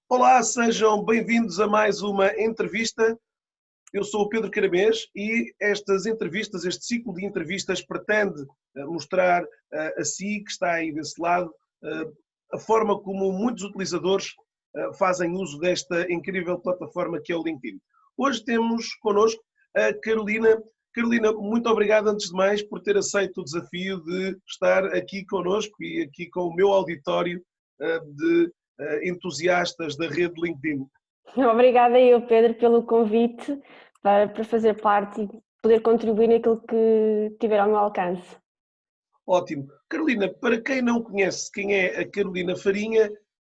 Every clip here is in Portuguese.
Olá, sejam bem-vindos a mais uma entrevista. Eu sou o Pedro Caramês e estas entrevistas, este ciclo de entrevistas pretende mostrar a si, que está aí desse lado, a forma como muitos utilizadores fazem uso desta incrível plataforma que é o LinkedIn. Hoje temos connosco a Carolina. Carolina, muito obrigado antes de mais por ter aceito o desafio de estar aqui connosco e aqui com o meu auditório de entusiastas da rede LinkedIn. Obrigada eu, Pedro, pelo convite para fazer parte e poder contribuir naquilo que tiver ao meu alcance. Ótimo. Carolina, para quem não conhece quem é a Carolina Farinha,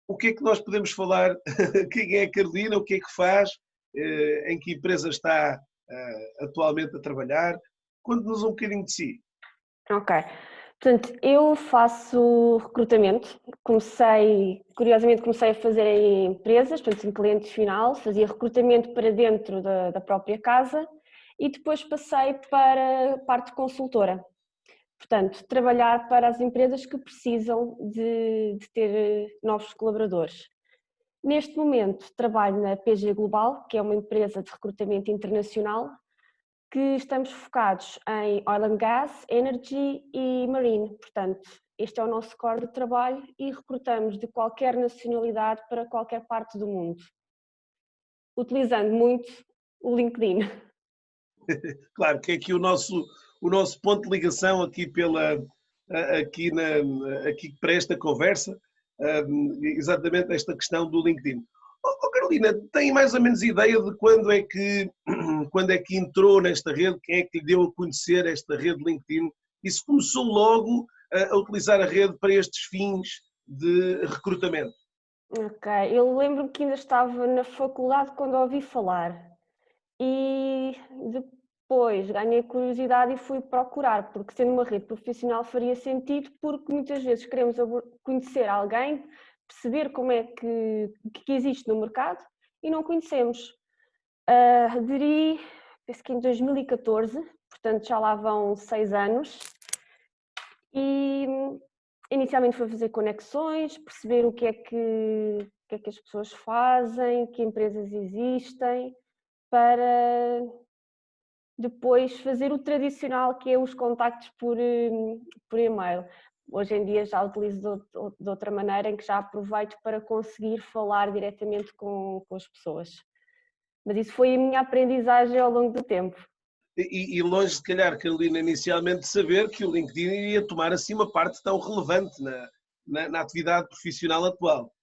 o que é que nós podemos falar? Quem é a Carolina? O que é que faz? Em que empresa está atualmente a trabalhar? Conte-nos um bocadinho de si. Ok. Portanto, eu faço recrutamento. Curiosamente, comecei a fazer em empresas, portanto, em cliente final, fazia recrutamento para dentro da própria casa e depois passei para a parte consultora. Portanto, trabalhar para as empresas que precisam de ter novos colaboradores. Neste momento trabalho na PG Global, que é uma empresa de recrutamento internacional, que estamos focados em Oil and Gas, Energy e Marine. Portanto, este é o nosso core de trabalho e recrutamos de qualquer nacionalidade para qualquer parte do mundo, utilizando muito o LinkedIn. Claro que é aqui o nosso ponto de ligação aqui, aqui para esta conversa, exatamente esta questão do LinkedIn. Carolina, tem mais ou menos ideia de quando é que entrou nesta rede, quem é que lhe deu a conhecer esta rede LinkedIn e se começou logo a utilizar a rede para estes fins de recrutamento? Ok, eu lembro-me que ainda estava na faculdade quando ouvi falar e depois ganhei curiosidade e fui procurar, porque sendo uma rede profissional faria sentido, porque muitas vezes queremos conhecer alguém, perceber como é que existe no mercado e não conhecemos. Aderi, penso que em 2014, portanto já lá vão 6 anos, e inicialmente foi fazer conexões, perceber o que é que as pessoas fazem, que empresas existem, para depois fazer o tradicional, que é os contactos por e-mail. Hoje em dia já utilizo de outra maneira, em que já aproveito para conseguir falar diretamente com as pessoas. Mas isso foi a minha aprendizagem ao longo do tempo. E longe, se calhar, Carolina, inicialmente de saber que o LinkedIn iria tomar assim uma parte tão relevante na atividade profissional atual.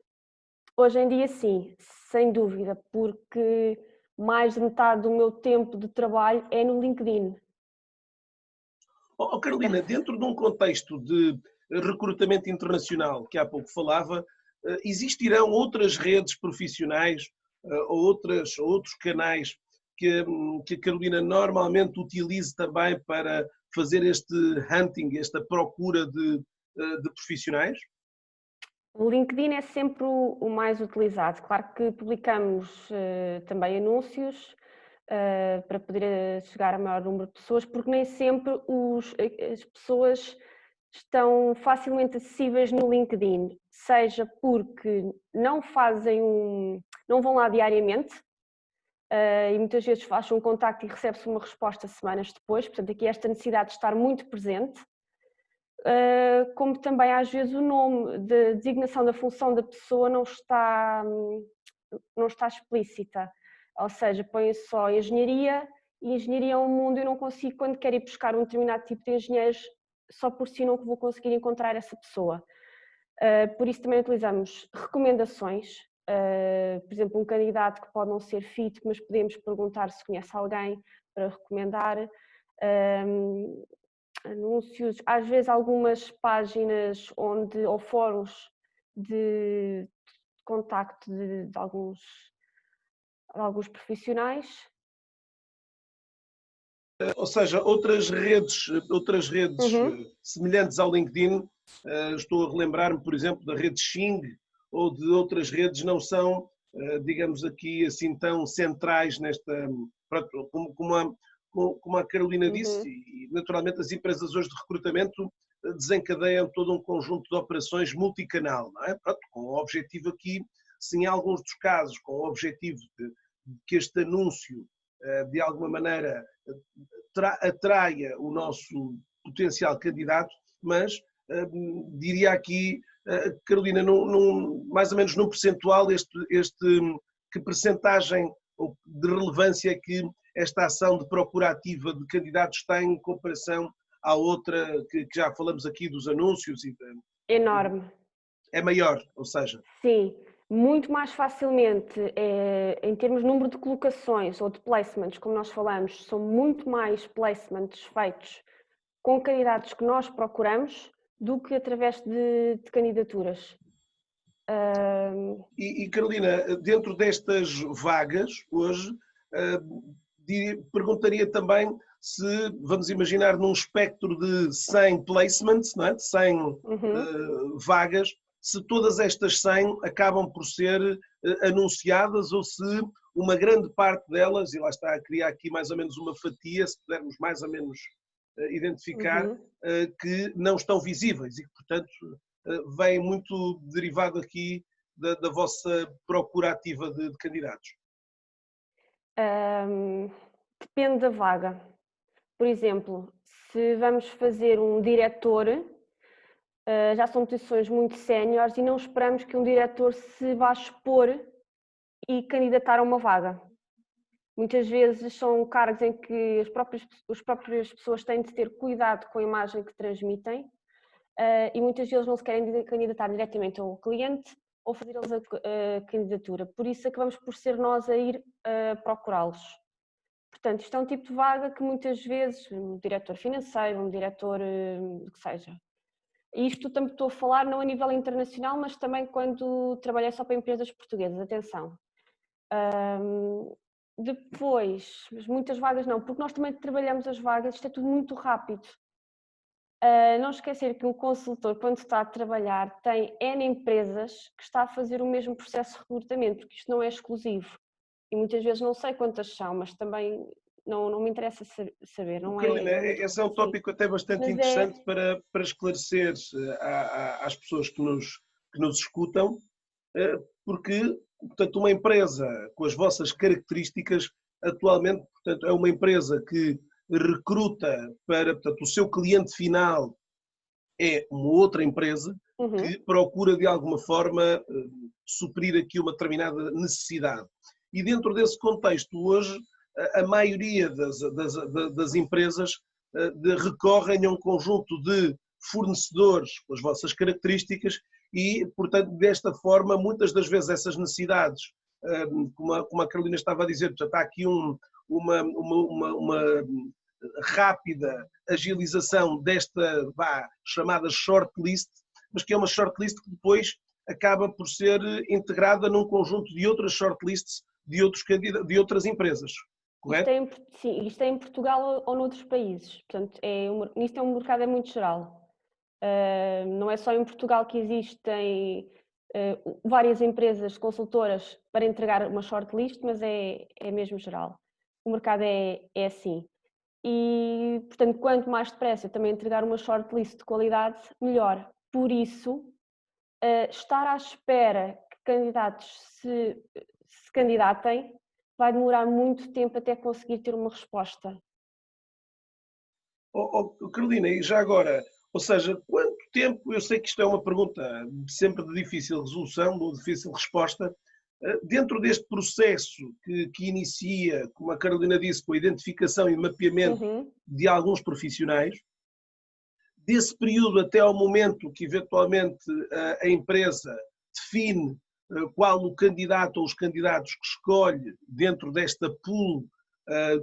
Hoje em dia sim, sem dúvida, porque mais de metade do meu tempo de trabalho é no LinkedIn. Carolina, dentro de um contexto de recrutamento internacional, que há pouco falava, existirão outras redes profissionais ou outros canais que a Carolina normalmente utilize também para fazer este hunting, esta procura de profissionais? O LinkedIn é sempre o mais utilizado. Claro que publicamos também anúncios para poder chegar a maior número de pessoas, porque nem sempre as pessoas estão facilmente acessíveis no LinkedIn, seja porque não vão lá diariamente, e muitas vezes faz um contacto e recebe-se uma resposta semanas depois, portanto aqui esta necessidade de estar muito presente, como também às vezes o nome de designação da função da pessoa não está explícita, ou seja, põe só engenharia, e engenharia é um mundo, eu não consigo, quando quero ir buscar um determinado tipo de engenheiros, só por si não vou conseguir encontrar essa pessoa. Por isso também utilizamos recomendações, por exemplo, um candidato que pode não ser fit, mas podemos perguntar se conhece alguém para recomendar, anúncios, às vezes algumas páginas ou fóruns de contacto de alguns profissionais. Ou seja, outras redes Uhum. semelhantes ao LinkedIn, estou a relembrar-me, por exemplo, da rede Xing ou de outras redes, não são, digamos aqui, assim tão centrais nesta, pronto, como a Carolina disse, Uhum. e naturalmente as empresas hoje de recrutamento desencadeiam todo um conjunto de operações multicanal, não é? Pronto, com o objetivo aqui se em alguns dos casos, com o objetivo de que este anúncio, de alguma maneira, atraia o nosso potencial candidato, mas diria aqui, Carolina, mais ou menos num percentual, que percentagem de relevância é que esta ação de procura ativa de candidatos tem em comparação à outra que já falamos aqui dos anúncios? Enorme. É maior, ou seja... Sim, muito mais facilmente, em termos de número de colocações ou de placements, como nós falamos, são muito mais placements feitos com candidatos que nós procuramos do que através de candidaturas. E Carolina, dentro destas vagas, hoje, perguntaria também se, vamos imaginar, num espectro de 100 placements, não é? De 100 vagas, se todas estas 100 acabam por ser anunciadas ou se uma grande parte delas, e lá está a criar aqui mais ou menos uma fatia, se pudermos mais ou menos identificar, que não estão visíveis e que, portanto, vem muito derivado aqui da vossa procura ativa de candidatos. Depende da vaga. Por exemplo, se vamos fazer um diretor, já são posições muito séniores e não esperamos que um diretor se vá expor e candidatar a uma vaga. Muitas vezes são cargos em que as próprias pessoas têm de ter cuidado com a imagem que transmitem e muitas vezes não se querem candidatar diretamente ao cliente ou fazer eles a candidatura. Por isso acabamos por ser nós a ir procurá-los. Portanto, isto é um tipo de vaga que muitas vezes um diretor financeiro, um diretor do que seja. E isto também estou a falar não a nível internacional, mas também quando trabalhei só para empresas portuguesas, atenção. Depois, mas muitas vagas não, porque nós também trabalhamos as vagas, isto é tudo muito rápido. Não esquecer que um consultor, quando está a trabalhar, tem N empresas que está a fazer o mesmo processo de recrutamento, porque isto não é exclusivo. E muitas vezes não sei quantas são, mas também não me interessa saber. Não Carolina, é muito esse é um tópico até bastante mas interessante para esclarecer às pessoas que nos escutam, porque, portanto, uma empresa com as vossas características, atualmente, portanto, é uma empresa que recruta para, portanto, o seu cliente final é uma outra empresa que procura, de alguma forma, suprir aqui uma determinada necessidade. E dentro desse contexto, hoje, a maioria das empresas recorrem a um conjunto de fornecedores com as vossas características e, portanto, desta forma, muitas das vezes essas necessidades, como a Carolina estava a dizer, já está aqui uma rápida agilização desta chamada shortlist, mas que é uma shortlist que depois acaba por ser integrada num conjunto de outras shortlists de outras empresas, correto? Sim, isto é em Portugal ou noutros países, portanto, isto é um mercado muito geral. Não é só em Portugal que existem várias empresas consultoras para entregar uma shortlist, mas é mesmo geral. O mercado é assim. E, portanto, quanto mais depressa eu também entregar uma shortlist de qualidade, melhor. Por isso, estar à espera que candidatos se candidatem vai demorar muito tempo até conseguir ter uma resposta. Carolina, e já agora, ou seja, quanto tempo, eu sei que isto é uma pergunta sempre de difícil resolução, de difícil resposta, dentro deste processo que inicia, como a Carolina disse, com a identificação e mapeamento de alguns profissionais, desse período até ao momento que eventualmente a empresa define qual o candidato ou os candidatos que escolhe dentro desta pool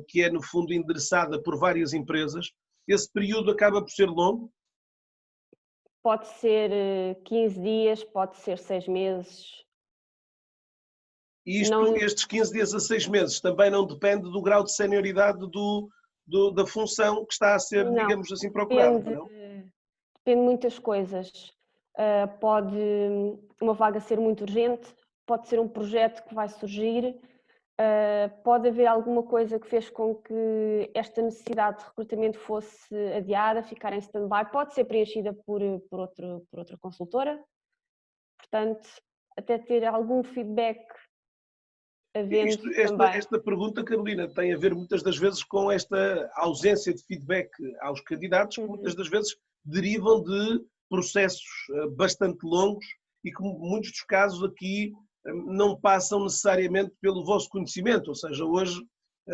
que é no fundo endereçada por várias empresas, esse período acaba por ser longo? Pode ser 15 dias, pode ser 6 meses. E estes 15 dias a 6 meses também não depende do grau de senioridade da função que está a ser, Não, digamos assim, procurada, não? depende de muitas coisas. Pode uma vaga ser muito urgente, pode ser um projeto que vai surgir, pode haver alguma coisa que fez com que esta necessidade de recrutamento fosse adiada, ficar em stand-by, pode ser preenchida por outra consultora. Portanto, até ter algum feedback havendo também. Esta pergunta, Carolina, tem a ver muitas das vezes com esta ausência de feedback aos candidatos, que muitas das vezes derivam de processos bastante longos e que muitos dos casos aqui não passam necessariamente pelo vosso conhecimento, ou seja, hoje,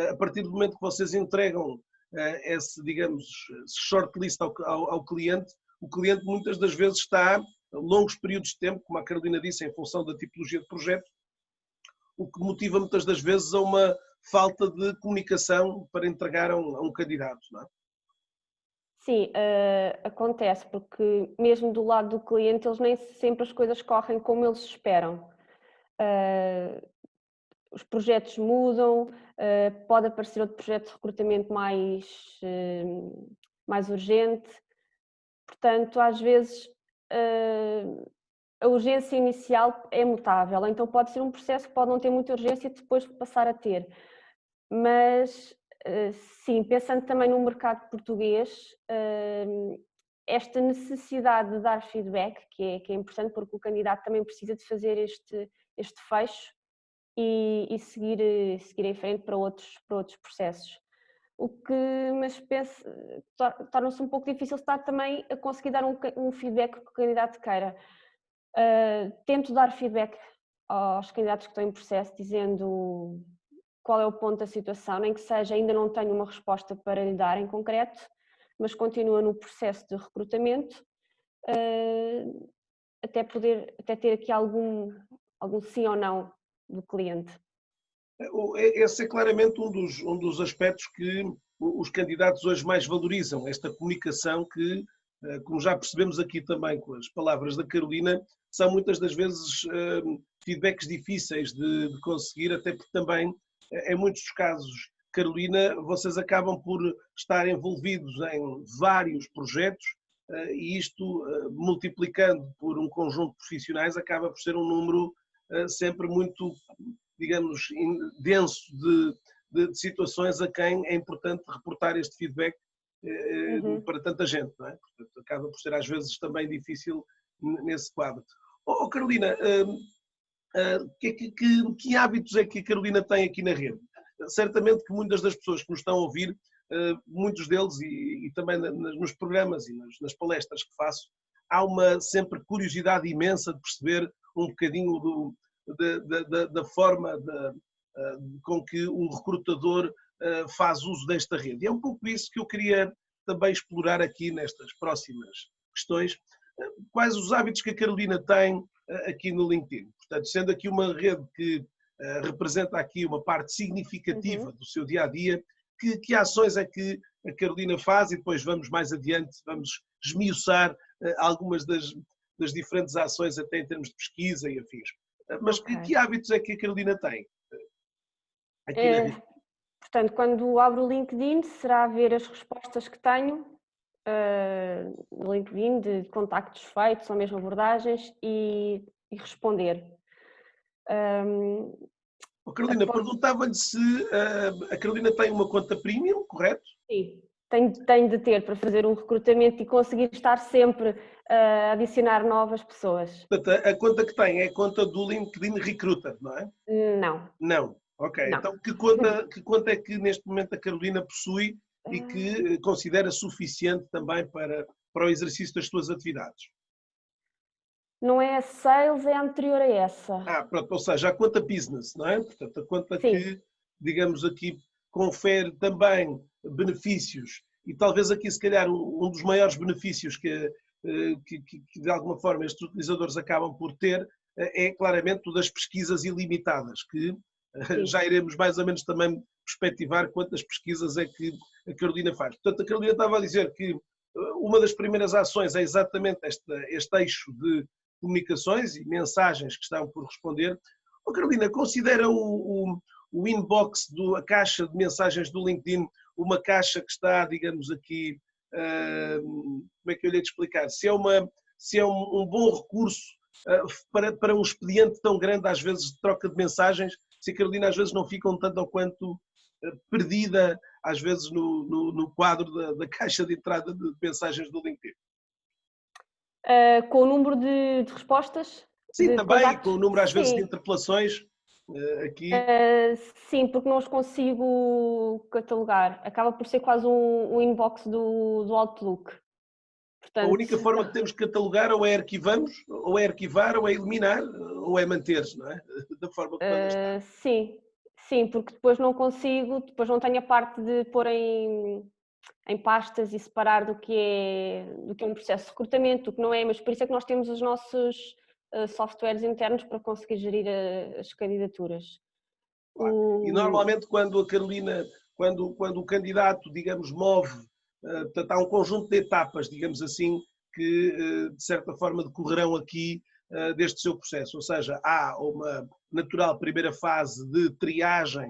a partir do momento que vocês entregam esse, digamos, shortlist ao cliente, o cliente muitas das vezes está longos períodos de tempo, como a Carolina disse, em função da tipologia de projeto, o que motiva muitas das vezes a uma falta de comunicação para entregar a um candidato, não é? Sim, acontece, porque mesmo do lado do cliente eles nem sempre as coisas correm como eles esperam. Os projetos mudam, pode aparecer outro projeto de recrutamento mais urgente, portanto às vezes a urgência inicial é mutável, então pode ser um processo que pode não ter muita urgência e depois passar a ter, mas sim, pensando também no mercado português, esta necessidade de dar feedback, que é importante porque o candidato também precisa de fazer este fecho e seguir em frente para outros processos. O que, mas penso, torna-se um pouco difícil estar também a conseguir dar um feedback que o candidato queira. Tento dar feedback aos candidatos que estão em processo, dizendo qual é o ponto da situação, nem que seja ainda não tenho uma resposta para lhe dar em concreto, mas continua no processo de recrutamento, até ter aqui algum sim ou não do cliente. Esse é claramente um dos aspectos que os candidatos hoje mais valorizam, esta comunicação que, como já percebemos aqui também com as palavras da Carolina, são muitas das vezes feedbacks difíceis de conseguir, até porque também, em muitos dos casos, Carolina, vocês acabam por estar envolvidos em vários projetos e isto, multiplicando por um conjunto de profissionais, acaba por ser um número sempre muito, digamos, denso de situações a quem é importante reportar este feedback para tanta gente, não é? Portanto, acaba por ser às vezes também difícil nesse quadro. Carolina, que hábitos é que a Carolina tem aqui na rede? Certamente que muitas das pessoas que nos estão a ouvir, muitos deles, e também nos programas e nas palestras que faço, há uma sempre curiosidade imensa de perceber um bocadinho da forma com que um recrutador faz uso desta rede. E é um pouco isso que eu queria também explorar aqui nestas próximas questões. Quais os hábitos que a Carolina tem aqui no LinkedIn? Portanto, sendo aqui uma rede que representa aqui uma parte significativa do seu dia-a-dia, que ações é que a Carolina faz? E depois vamos mais adiante, vamos esmiuçar algumas das diferentes ações até em termos de pesquisa e afins. Mas que hábitos é que a Carolina tem? Portanto, quando abro o LinkedIn, será ver as respostas que tenho no LinkedIn, de contactos feitos ou mesmo abordagens e responder. Carolina, perguntava-lhe se a Carolina tem uma conta premium, correto? Sim, tenho de ter para fazer um recrutamento e conseguir estar sempre a adicionar novas pessoas. Portanto, a conta que tem é a conta do LinkedIn Recruiter, não é? Não. Não, ok. Não. Então, que conta é que neste momento a Carolina possui e que considera suficiente também para o exercício das suas atividades? Não é a Sales, é anterior a essa. Pronto, ou seja, a conta business, não é? Portanto, a conta que, digamos aqui, confere também benefícios e talvez aqui, se calhar, um dos maiores benefícios que de alguma forma estes utilizadores acabam por ter é claramente o das pesquisas ilimitadas, que já iremos mais ou menos também perspectivar quantas pesquisas é que a Carolina faz. Portanto, a Carolina estava a dizer que uma das primeiras ações é exatamente este eixo de comunicações e mensagens que estão por responder. Carolina, considera o inbox, a caixa de mensagens do LinkedIn, uma caixa que está, digamos aqui, como é que eu lhe hei de explicar? Se é um bom recurso para um expediente tão grande, às vezes, de troca de mensagens, se a Carolina às vezes não fica um tanto ou quanto perdida, às vezes, no quadro da caixa de entrada de mensagens do LinkedIn. Com o número de respostas? Sim, também, com o contactos. número às vezes de Sim, interpelações aqui. sim, porque não os consigo catalogar. Acaba por ser quase um inbox do Outlook. A Portanto, única forma que temos que catalogar ou é arquivamos, ou é arquivar, ou é eliminar, ou é manter-se, não é? Da forma como ela está. sim, sim, porque depois não consigo, depois não tenho a parte de pôr em pastas e separar do que é um processo de recrutamento, do que não é, mas por isso é que nós temos os nossos softwares internos para conseguir gerir as candidaturas. Claro. E normalmente quando a Carolina, quando o candidato, digamos, move, portanto, há um conjunto de etapas, digamos assim, que de certa forma decorrerão aqui deste seu processo. Ou seja, há uma natural primeira fase de triagem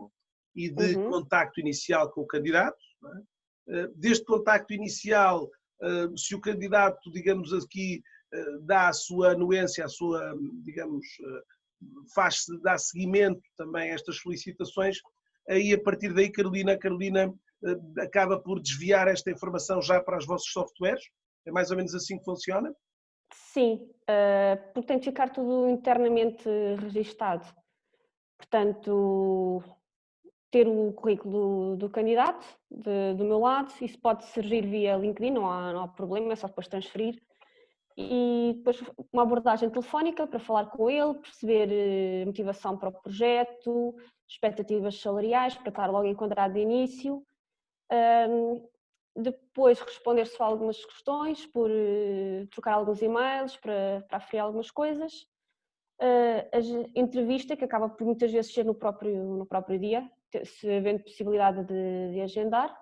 e de Uhum. contacto inicial com o candidato. Não é? Deste contacto inicial, se o candidato, digamos aqui, dá a sua anuência, a sua, digamos, dá seguimento também a estas solicitações, aí a partir daí, Carolina acaba por desviar esta informação já para os vossos softwares? É mais ou menos assim que funciona? Sim, porque tem de ficar tudo internamente registado. Portanto, ter o currículo do candidato do meu lado, isso pode surgir via LinkedIn, não há problema, é só depois transferir. E depois uma abordagem telefónica para falar com ele, perceber motivação para o projeto, expectativas salariais, para estar logo enquadrado de início. Depois responder-se a algumas questões, por trocar alguns e-mails para aferir algumas coisas. A entrevista, que acaba por muitas vezes ser no próprio dia, se havendo possibilidade de agendar,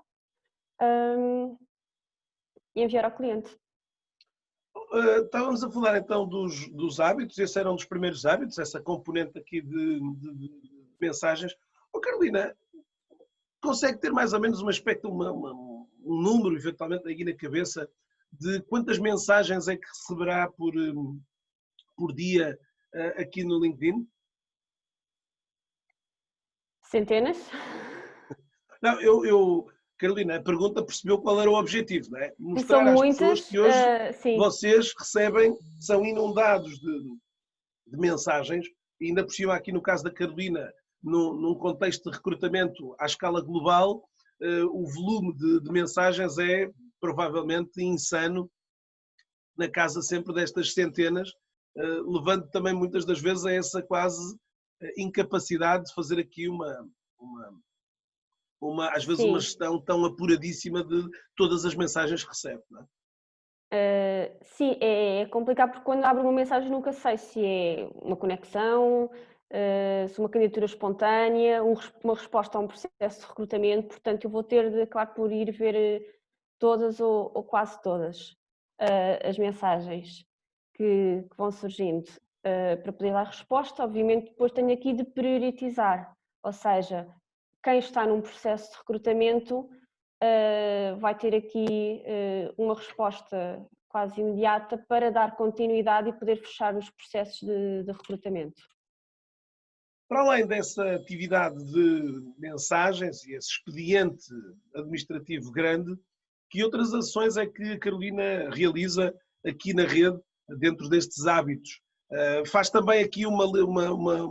e enviar ao cliente. Estávamos a falar então dos hábitos, esse era um dos primeiros hábitos, essa componente aqui de mensagens. Oh, Carolina, consegue ter mais ou menos um aspecto, um número, eventualmente, aí na cabeça, de quantas mensagens é que receberá por dia aqui no LinkedIn? Centenas? Não, Carolina, a pergunta percebeu qual era o objetivo, não é? E são Mostrar às pessoas muitas, que hoje sim. vocês recebem, são inundados de mensagens, e ainda por cima aqui no caso da Carolina, num contexto de recrutamento à escala global, o volume de mensagens é provavelmente insano, na casa sempre destas centenas, levando também muitas das vezes a essa quase incapacidade de fazer aqui às vezes uma Sim, gestão tão apuradíssima de todas as mensagens que recebe. Não é? sim, é complicado porque quando abro uma mensagem nunca sei se é uma conexão, se uma candidatura espontânea, uma resposta a um processo de recrutamento, portanto eu vou ter de acabar por ir ver todas ou quase todas as mensagens que vão surgindo para poder dar resposta. Obviamente depois tenho aqui de priorizar, ou seja, quem está num processo de recrutamento vai ter aqui uma resposta quase imediata para dar continuidade e poder fechar os processos de recrutamento. Para além dessa atividade de mensagens e esse expediente administrativo grande, que outras ações é que a Carolina realiza aqui na rede, dentro destes hábitos? Faz também aqui uma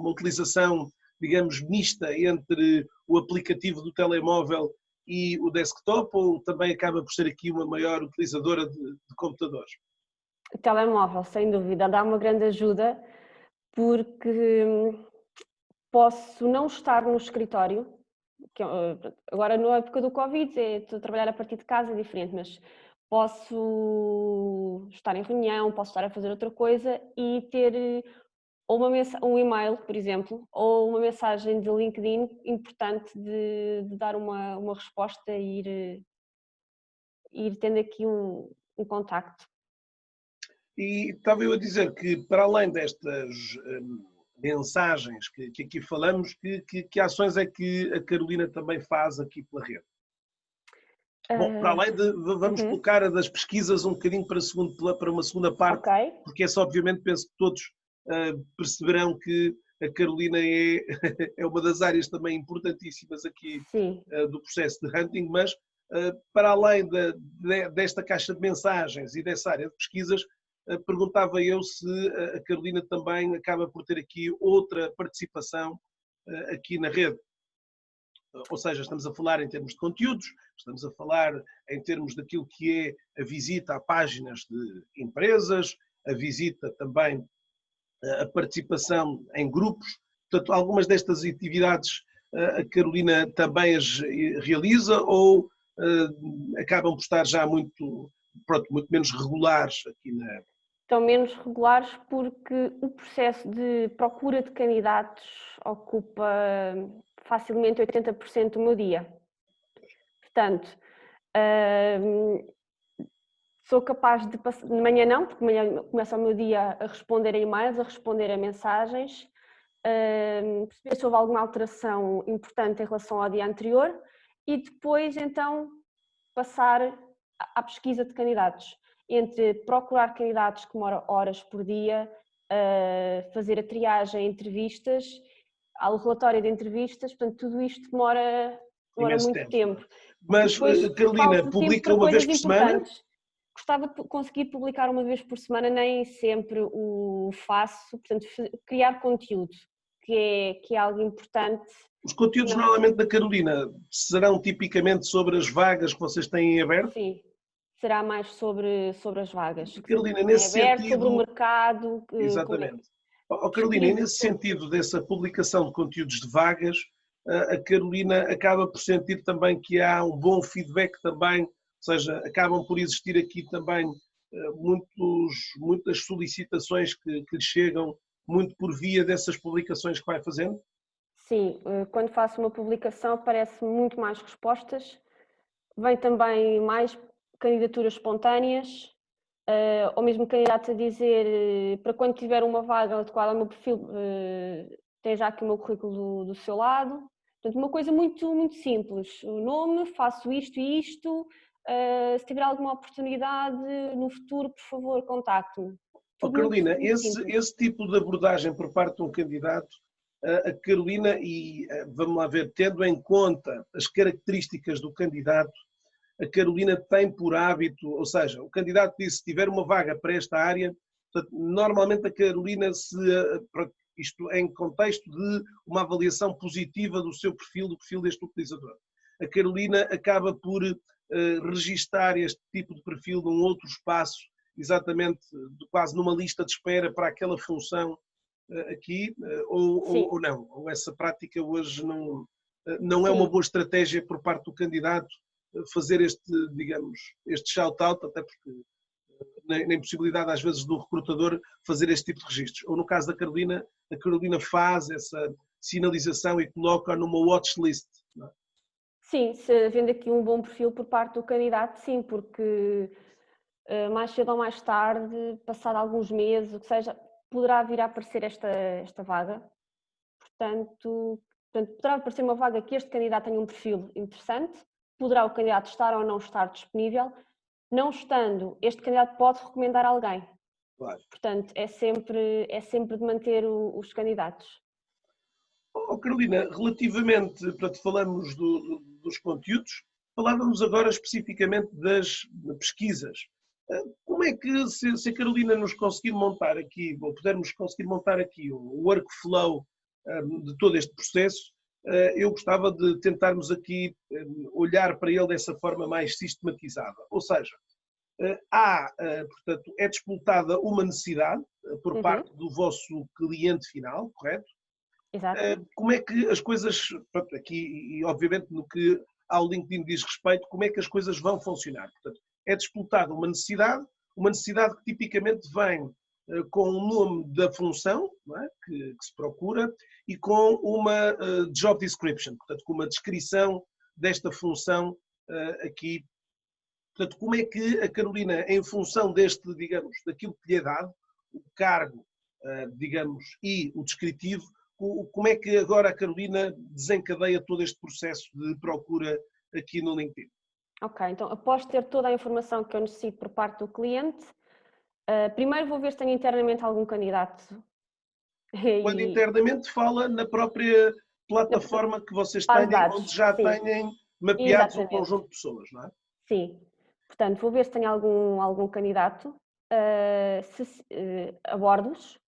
utilização, digamos, mista entre o aplicativo do telemóvel e o desktop, ou também acaba por ser aqui uma maior utilizadora de computadores? O telemóvel, sem dúvida, dá uma grande ajuda porque posso não estar no escritório, que agora na época do Covid, estou a trabalhar a partir de casa, é diferente, mas posso estar em reunião, posso estar a fazer outra coisa e ter ou um e-mail, por exemplo, ou uma mensagem de LinkedIn importante de dar uma resposta e ir tendo aqui um contacto. E estava eu a dizer que, para além destas mensagens que aqui falamos, que ações é que a Carolina também faz aqui pela rede? Bom, para além vamos Uhum, colocar a das pesquisas um bocadinho para uma segunda parte, ok, porque essa obviamente penso que todos perceberão que a Carolina é, é uma das áreas também importantíssimas aqui sim. do processo de hunting, mas para além desta caixa de mensagens e dessa área de pesquisas, perguntava eu se a Carolina também acaba por ter aqui outra participação aqui na rede. Ou seja, estamos a falar em termos de conteúdos, estamos a falar em termos daquilo que é a visita a páginas de empresas, a visita também, a participação em grupos. Portanto, algumas destas atividades a Carolina também as realiza ou acabam por estar já muito, pronto, muito menos regulares aqui na... Estão menos regulares porque o processo de procura de candidatos ocupa facilmente 80% do meu dia. Portanto, sou capaz de passar, de manhã não, porque de manhã começa o meu dia a responder a e-mails, a responder a mensagens, perceber se houve alguma alteração importante em relação ao dia anterior e depois então passar à pesquisa de candidatos. Entre procurar candidatos que demoram horas por dia, fazer a triagem, entrevistas, ao relatório de entrevistas, portanto tudo isto demora muito tempo. Mas depois, Carolina, publica uma vez por semana? Gostava de conseguir publicar uma vez por semana, nem sempre o faço, portanto criar conteúdo, que é algo importante. Os conteúdos normalmente da Carolina serão tipicamente sobre as vagas que vocês têm em aberto? Sim. Será mais sobre as vagas. Carolina, nesse sentido... Sobre o mercado. Exatamente. Carolina, e nesse sentido dessa publicação de conteúdos de vagas, a Carolina acaba por sentir também que há um bom feedback também, ou seja, acabam por existir aqui também muitas solicitações que lhe chegam muito por via dessas publicações que vai fazendo? Sim, quando faço uma publicação aparecem muito mais respostas, vem também mais candidaturas espontâneas, ou mesmo candidatos a dizer para quando tiver uma vaga adequada ao meu perfil, tem já aqui o meu currículo do seu lado. Portanto, uma coisa muito, muito simples. O nome, faço isto e isto, se tiver alguma oportunidade no futuro, por favor, contacte-me. Carolina, esse tipo de abordagem por parte de um candidato, a Carolina, e vamos lá ver, tendo em conta as características do candidato, a Carolina tem por hábito, ou seja, o candidato disse, se tiver uma vaga para esta área, portanto, normalmente a Carolina, isto em contexto de uma avaliação positiva do seu perfil, do perfil deste utilizador, a Carolina acaba por registar este tipo de perfil num outro espaço, exatamente quase numa lista de espera para aquela função aqui, ou não? Ou essa prática hoje não é uma boa estratégia por parte do candidato fazer digamos, este shout-out, até porque na impossibilidade às vezes do recrutador fazer este tipo de registros. Ou no caso da Carolina, a Carolina faz essa sinalização e coloca numa watchlist. Não é? Sim, se havendo aqui um bom perfil por parte do candidato, sim, porque mais cedo ou mais tarde, passado alguns meses, o que seja, poderá vir a aparecer esta vaga. Portanto, poderá aparecer uma vaga que este candidato tenha um perfil interessante, poderá o candidato estar ou não estar disponível, não estando, este candidato pode recomendar alguém. Claro. Portanto, é sempre de manter os candidatos. Carolina, relativamente, portanto, falamos dos conteúdos, falávamos agora especificamente das pesquisas. Como é que, se a Carolina nos conseguir montar aqui, ou pudermos conseguir montar aqui o workflow de todo este processo, eu gostava de tentarmos aqui olhar para ele dessa forma mais sistematizada. Ou seja, portanto, é disputada uma necessidade por parte do vosso cliente final, correto? Exato. Como é que as coisas, pronto, aqui e obviamente no que ao LinkedIn diz respeito, como é que as coisas vão funcionar? Portanto, é disputada uma necessidade que tipicamente vem com o nome da função, não é? que se procura e com uma job description, portanto, com uma descrição desta função aqui. Portanto, como é que a Carolina, em função digamos, daquilo que lhe é dado, o cargo, digamos, e o descritivo, como é que agora a Carolina desencadeia todo este processo de procura aqui no LinkedIn? Ok, então após ter toda a informação que eu necessito por parte do cliente, primeiro vou ver se tenho internamente algum candidato. Quando internamente fala na própria plataforma que vocês têm, onde já têm mapeados um conjunto de pessoas, não é? Sim, portanto vou ver se tenho algum candidato abordo-os.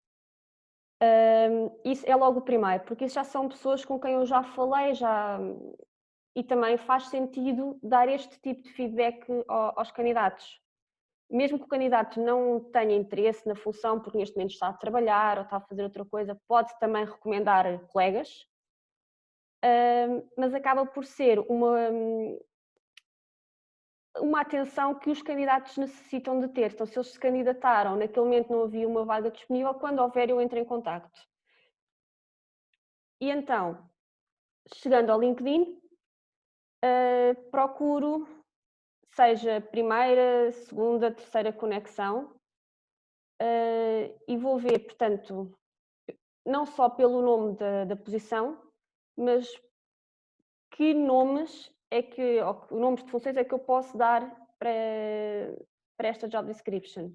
Isso é logo o primeiro, porque isso já são pessoas com quem eu já falei, e também faz sentido dar este tipo de feedback aos candidatos. Mesmo que o candidato não tenha interesse na função, porque neste momento está a trabalhar ou está a fazer outra coisa, pode também recomendar colegas, mas acaba por ser uma atenção que os candidatos necessitam de ter. Então, se eles se candidataram, naquele momento não havia uma vaga disponível, quando houver eu entro em contacto. E então, chegando ao LinkedIn, procuro, seja primeira, segunda, terceira conexão, e vou ver, portanto, não só pelo nome da posição, mas que nomes ou nomes de funções é que eu posso dar para esta job description.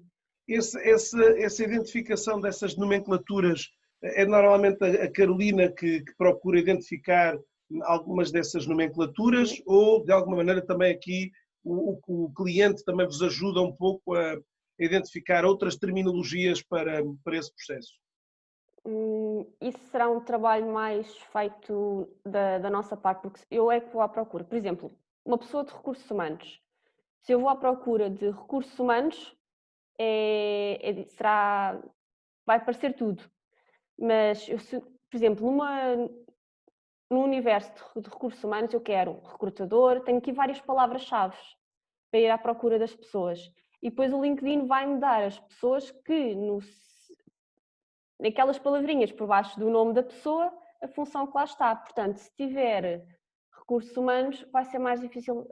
Essa identificação dessas nomenclaturas é normalmente a Carolina que procura identificar algumas dessas nomenclaturas ou, de alguma maneira, também aqui o cliente também vos ajuda um pouco a identificar outras terminologias para esse processo? Isso será um trabalho mais feito da nossa parte, porque eu é que vou à procura. Por exemplo, uma pessoa de recursos humanos. Se eu vou à procura de recursos humanos, vai parecer tudo. Mas, por exemplo, no universo de recursos humanos, eu quero recrutador, tenho aqui várias palavras-chave para ir à procura das pessoas. E depois o LinkedIn vai-me dar as pessoas que, naquelas palavrinhas por baixo do nome da pessoa, a função que lá está. Portanto, se tiver recursos humanos, vai ser mais difícil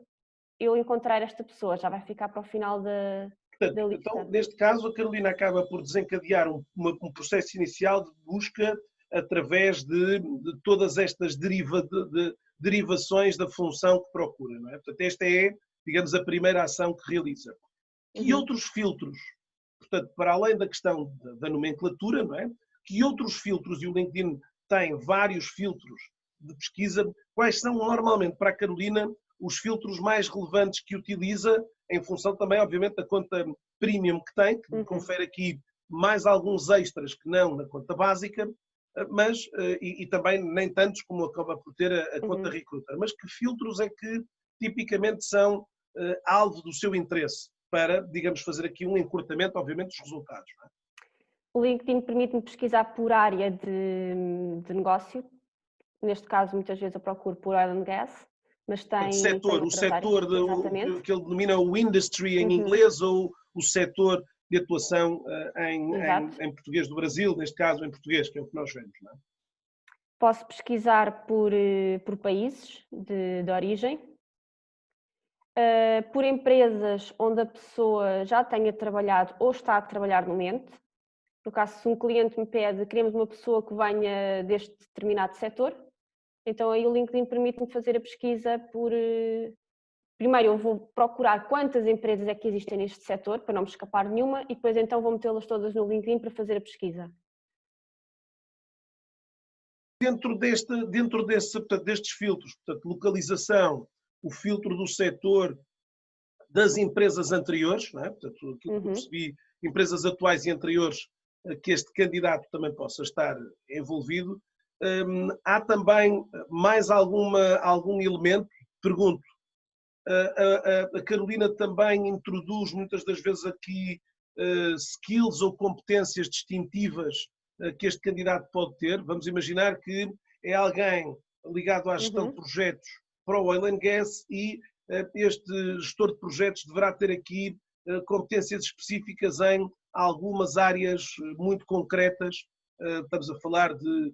eu encontrar esta pessoa, já vai ficar para o final da lista. Então, neste caso, a Carolina acaba por desencadear um processo inicial de busca através de todas estas derivações da função que procura, não é? Portanto, esta é, digamos, a primeira ação que realiza. Que outros filtros, portanto, para além da questão da nomenclatura, não é? Que outros filtros, e o LinkedIn tem vários filtros de pesquisa, quais são normalmente para a Carolina os filtros mais relevantes que utiliza, em função também, obviamente, da conta premium que tem, que me confere aqui mais alguns extras que não na conta básica, mas, e também nem tantos como acaba por ter a conta Recruiter. Mas que filtros é que tipicamente são alvo do seu interesse para, digamos, fazer aqui um encurtamento, obviamente, dos resultados? Não é? O LinkedIn permite-me pesquisar por área de negócio. Neste caso, muitas vezes eu procuro por oil and gas, mas tem o setor que ele denomina o industry em inglês ou o setor de atuação em português do Brasil, neste caso em português, que é o que nós vemos, não é? Posso pesquisar por países de origem, por empresas onde a pessoa já tenha trabalhado ou está a trabalhar no momento. No caso, se um cliente me pede, queremos uma pessoa que venha deste determinado setor, então aí o LinkedIn permite-me fazer a pesquisa por... Primeiro eu vou procurar quantas empresas é que existem neste setor, para não me escapar nenhuma, e depois então vou metê-las todas no LinkedIn para fazer a pesquisa. Dentro destes filtros, portanto, localização, o filtro do setor das empresas anteriores, não é? Portanto, aquilo que eu percebi, empresas atuais e anteriores, que este candidato também possa estar envolvido. Há também mais algum elemento? Pergunto. A Carolina também introduz muitas das vezes aqui skills ou competências distintivas que este candidato pode ter. Vamos imaginar que é alguém ligado à gestão de projetos para o oil and gas e este gestor de projetos deverá ter aqui competências específicas em algumas áreas muito concretas. Estamos a falar de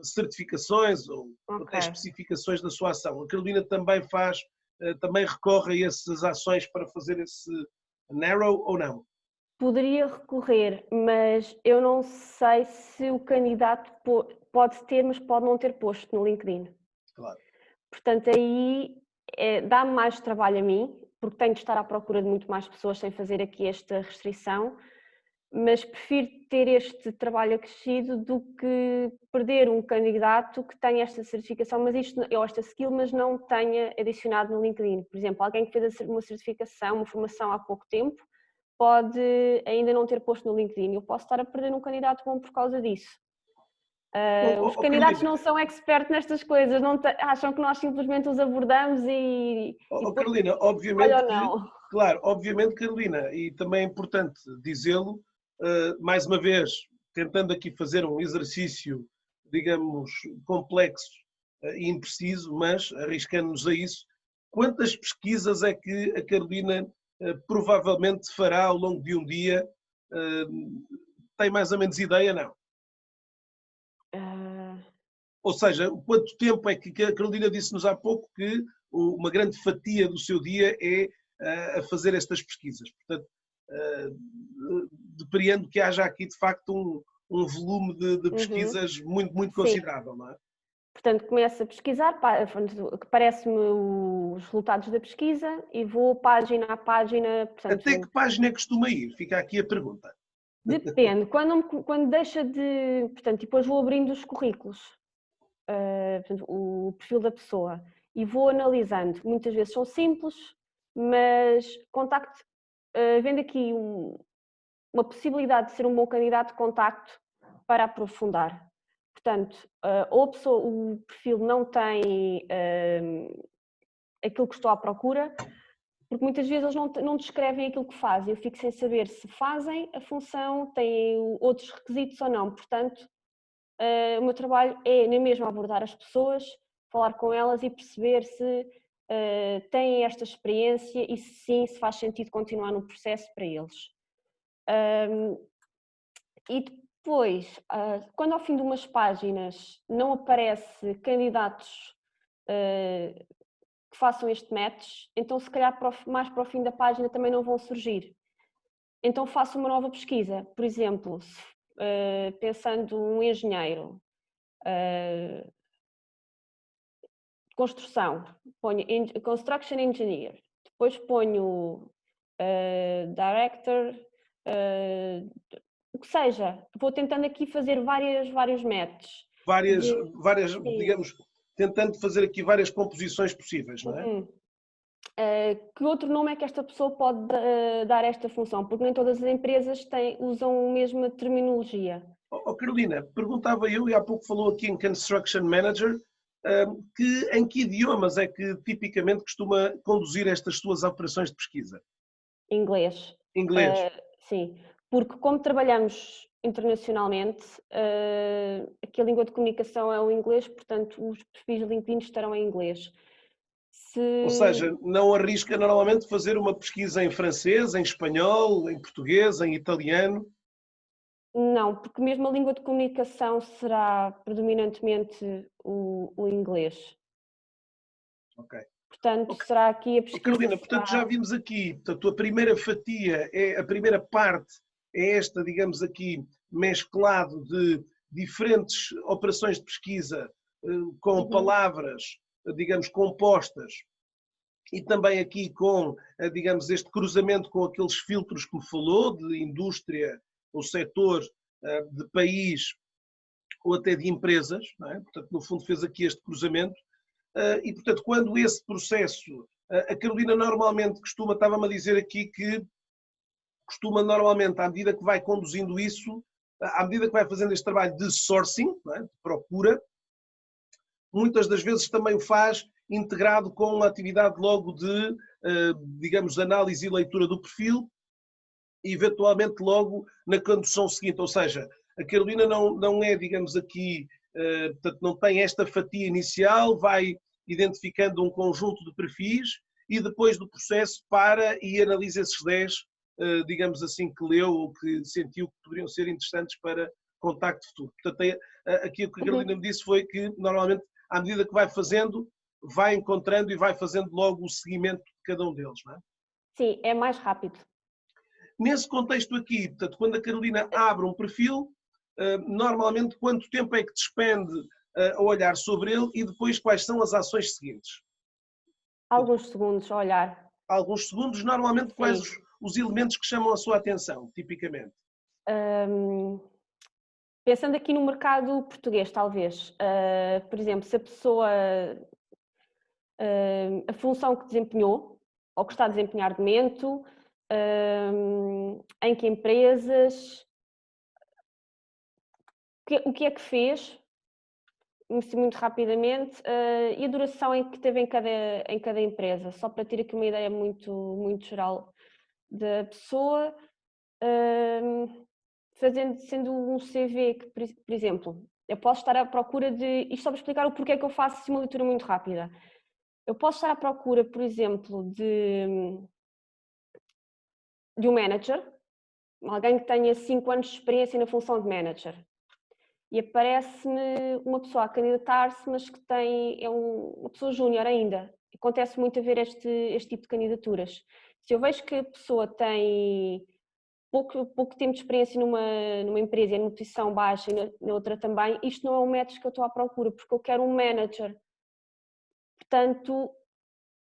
certificações ou até especificações da sua ação. A Carolina também recorre a essas ações para fazer esse narrow ou não? Poderia recorrer, mas eu não sei se o candidato pode ter, mas pode não ter posto no LinkedIn. Claro. Portanto, aí dá-me mais trabalho a mim, porque tenho de estar à procura de muito mais pessoas sem fazer aqui esta restrição, mas prefiro ter este trabalho acrescido do que perder um candidato que tenha esta certificação, ou esta skill, mas não tenha adicionado no LinkedIn. Por exemplo, alguém que fez uma certificação, uma formação há pouco tempo, pode ainda não ter posto no LinkedIn. Eu posso estar a perder um candidato bom por causa disso. Os candidatos não são expertos nestas coisas, acham que nós simplesmente os abordamos e Carolina, obviamente que, claro, obviamente, Carolina, e também é importante dizê-lo, mais uma vez, tentando aqui fazer um exercício, digamos, complexo e impreciso, mas arriscando-nos a isso, quantas pesquisas é que a Carolina provavelmente fará ao longo de um dia? Tem mais ou menos ideia, não? Ou seja, quanto tempo é que a Carolina disse-nos há pouco que uma grande fatia do seu dia é a fazer estas pesquisas. Portanto, depreendo que haja aqui de facto um volume de pesquisas muito considerável, não é? Portanto, começo a pesquisar, parece-me os resultados da pesquisa e vou página a página. Portanto, até que página costuma ir? Fica aqui a pergunta. Depende. Quando deixa de... Portanto, depois vou abrindo os currículos, portanto, o perfil da pessoa, e vou analisando. Muitas vezes são simples, mas vendo aqui uma possibilidade de ser um bom candidato, contacto para aprofundar. Portanto, ou o perfil não tem aquilo que estou à procura, porque muitas vezes eles não descrevem aquilo que fazem. Eu fico sem saber se fazem a função, têm outros requisitos ou não. Portanto, o meu trabalho é nem mesmo abordar as pessoas, falar com elas e perceber se têm esta experiência e se sim, se faz sentido continuar no processo para eles. E depois, quando ao fim de umas páginas não aparece candidatos que façam este match, então se calhar mais para o fim da página também não vão surgir. Então faço uma nova pesquisa, por exemplo, pensando um engenheiro, construção, ponho Construction Engineer, depois ponho Director, o que seja, vou tentando aqui fazer vários matches. Várias, digamos, tentando fazer aqui várias composições possíveis, não é? Que outro nome é que esta pessoa pode dar a esta função? Porque nem todas as empresas usam a mesma terminologia. Carolina, perguntava eu, e há pouco falou aqui em Construction Manager, em que idiomas é que tipicamente costuma conduzir estas suas operações de pesquisa? Inglês. Inglês. Sim, porque como trabalhamos internacionalmente, aqui a língua de comunicação é o inglês, portanto os perfis de LinkedIn estarão em inglês. Ou seja, não arrisca normalmente fazer uma pesquisa em francês, em espanhol, em português, em italiano? Não, porque mesmo a língua de comunicação será predominantemente o inglês. Ok. Portanto, será aqui a pesquisa... Carolina, portanto já vimos aqui, portanto a primeira fatia, a primeira parte é esta, digamos aqui, mesclado de diferentes operações de pesquisa com palavras, digamos, compostas e também aqui com, digamos, este cruzamento com aqueles filtros que me falou, de indústria, ou setor, de país ou até de empresas, não é? Portanto, no fundo fez aqui este cruzamento e, portanto, quando esse processo, a Carolina normalmente estava-me a dizer aqui que costuma normalmente, à medida que vai conduzindo isso, à medida que vai fazendo este trabalho de sourcing, não é? De procura, muitas das vezes também o faz integrado com a atividade logo de, digamos, análise e leitura do perfil, e eventualmente logo na condução seguinte, ou seja, a Carolina não é, digamos aqui, portanto não tem esta fatia inicial, vai identificando um conjunto de perfis e depois do processo para e analisa esses 10, digamos assim, que leu ou que sentiu que poderiam ser interessantes para contacto futuro. Portanto, aqui o que a Carolina me disse foi que normalmente à medida que vai fazendo, vai encontrando e vai fazendo logo o seguimento de cada um deles, não é? Sim, é mais rápido. Nesse contexto aqui, portanto, quando a Carolina abre um perfil, normalmente quanto tempo é que despende a olhar sobre ele e depois quais são as ações seguintes? Alguns segundos a olhar. Alguns segundos, normalmente quais os elementos que chamam a sua atenção, tipicamente? Pensando aqui no mercado português, talvez, por exemplo, se a pessoa, a função que desempenhou, ou que está a desempenhar de momento, em que empresas, o que é que fez, muito rapidamente, e a duração em que teve em cada empresa, só para ter aqui uma ideia muito geral da pessoa, sendo um CV que, por exemplo, eu posso estar à procura de, isto só para explicar o porquê que eu faço assim uma leitura muito rápida, eu posso estar à procura, por exemplo, de um manager, alguém que tenha 5 anos de experiência na função de manager, e aparece-me uma pessoa a candidatar-se, mas que é uma pessoa júnior ainda. Acontece muito a ver este tipo de candidaturas. Se eu vejo que a pessoa tem pouco tempo de experiência numa empresa e numa posição baixa e na outra também, isto não é um match que eu estou à procura, porque eu quero um manager. Portanto,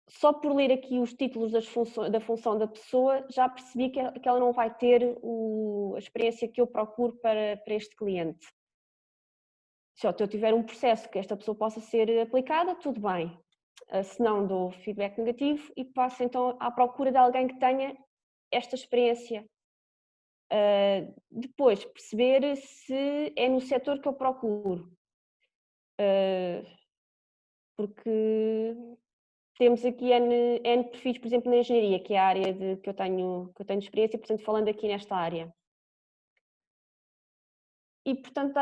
só por ler aqui os títulos da função da pessoa, já percebi que ela não vai ter a experiência que eu procuro para este cliente. Se eu tiver um processo que esta pessoa possa ser aplicada, tudo bem. Se não, dou feedback negativo e passo então à procura de alguém que tenha esta experiência. Depois, perceber se é no setor que eu procuro. Porque temos aqui N perfis, por exemplo, na engenharia, que é a área que eu tenho experiência, portanto, falando aqui nesta área. E, portanto,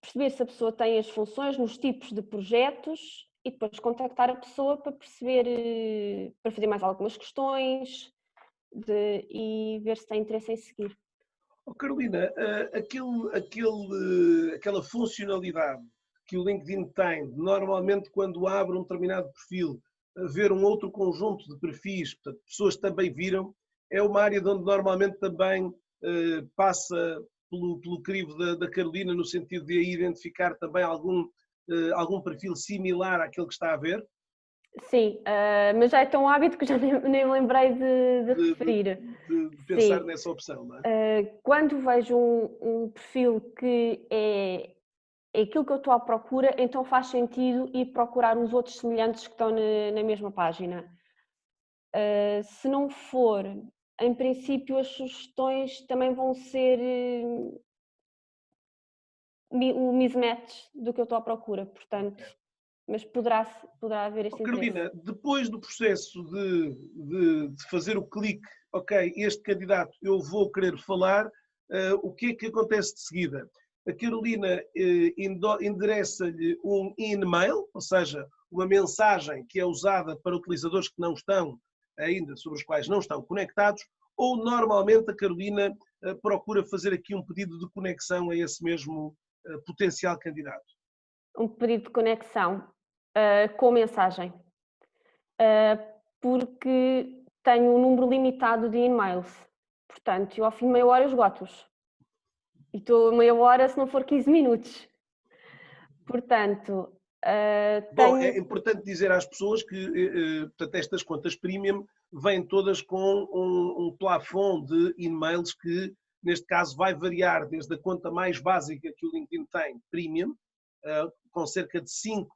perceber se a pessoa tem as funções nos tipos de projetos e depois contactar a pessoa para perceber, para fazer mais algumas questões e ver se tem interesse em seguir. Oh, Carolina, aquela funcionalidade que o LinkedIn tem, normalmente quando abre um determinado perfil, ver um outro conjunto de perfis, portanto, pessoas que também viram, é uma área onde normalmente também passa pelo crivo da Carolina, no sentido de identificar também algum perfil similar àquele que está a ver. Sim, mas já é tão hábito que já nem me lembrei de de, referir. de pensar Sim. nessa opção, não é? Quando vejo um perfil que é aquilo que eu estou à procura, então faz sentido ir procurar os outros semelhantes que estão na mesma página. Se não for, em princípio as sugestões também vão ser o mismatch do que eu estou à procura, portanto, mas poderá haver este interesse. Carolina, depois do processo de fazer o clique, ok, este candidato eu vou querer falar, o que é que acontece de seguida? A Carolina endereça-lhe um e-mail, ou seja, uma mensagem que é usada para utilizadores que não estão ainda, sobre os quais não estão conectados, ou normalmente a Carolina procura fazer aqui um pedido de conexão a esse mesmo potencial candidato? Um pedido de conexão com mensagem, porque tenho um número limitado de e-mails, portanto, eu ao fim de meia hora esgoto-os. E estou meia hora se não for 15 minutos. Portanto, Bom, tenho... é importante dizer às pessoas que portanto, estas contas premium vêm todas com um plafond de e-mails que, neste caso, vai variar desde a conta mais básica que o LinkedIn tem, premium, com cerca de 5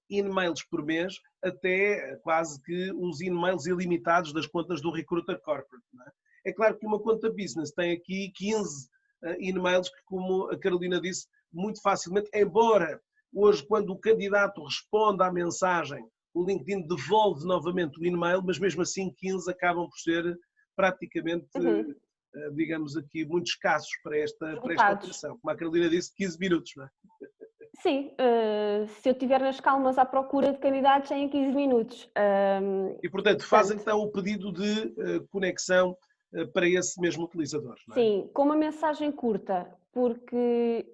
e-mails por mês, até quase que os e-mails ilimitados das contas do Recruiter Corporate. Não é? É claro que uma conta business tem aqui 15 e-mails que, como a Carolina disse, muito facilmente, embora hoje, quando o candidato responde à mensagem, o LinkedIn devolve novamente o e-mail, mas mesmo assim 15 acabam por ser praticamente, digamos aqui, muito escassos para esta operação. Como a Carolina disse, 15 minutos, não é? Sim, se eu estiver nas calmas à procura de candidatos em 15 minutos. E, portanto, faz então o pedido de conexão para esse mesmo utilizador, não é? Sim, com uma mensagem curta, porque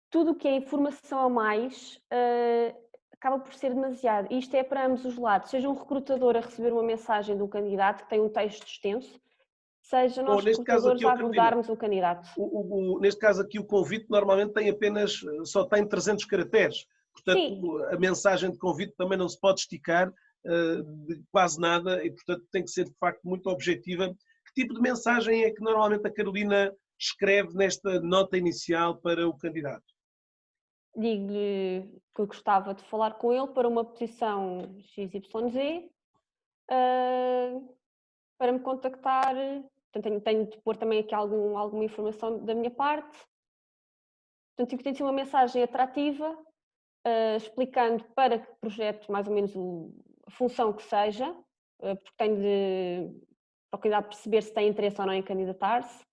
tudo o que é informação a mais acaba por ser demasiado. E isto é para ambos os lados, seja um recrutador a receber uma mensagem de um candidato que tem um texto extenso, seja nós recrutadores a abordarmos o candidato. Neste caso aqui o convite normalmente tem só tem 300 caracteres, portanto sim, a mensagem de convite também não se pode esticar de quase nada e portanto tem que ser de facto muito objetiva. Que tipo de mensagem é que normalmente a Carolina escreve nesta nota inicial para o candidato? Digo-lhe que gostava de falar com ele para uma posição XYZ, para me contactar. Portanto, tenho de pôr também aqui alguma informação da minha parte. Portanto, tem de ser uma mensagem atrativa, explicando para que projeto mais ou menos a função que seja, porque tenho de procurar perceber se tem interesse ou não em candidatar-se.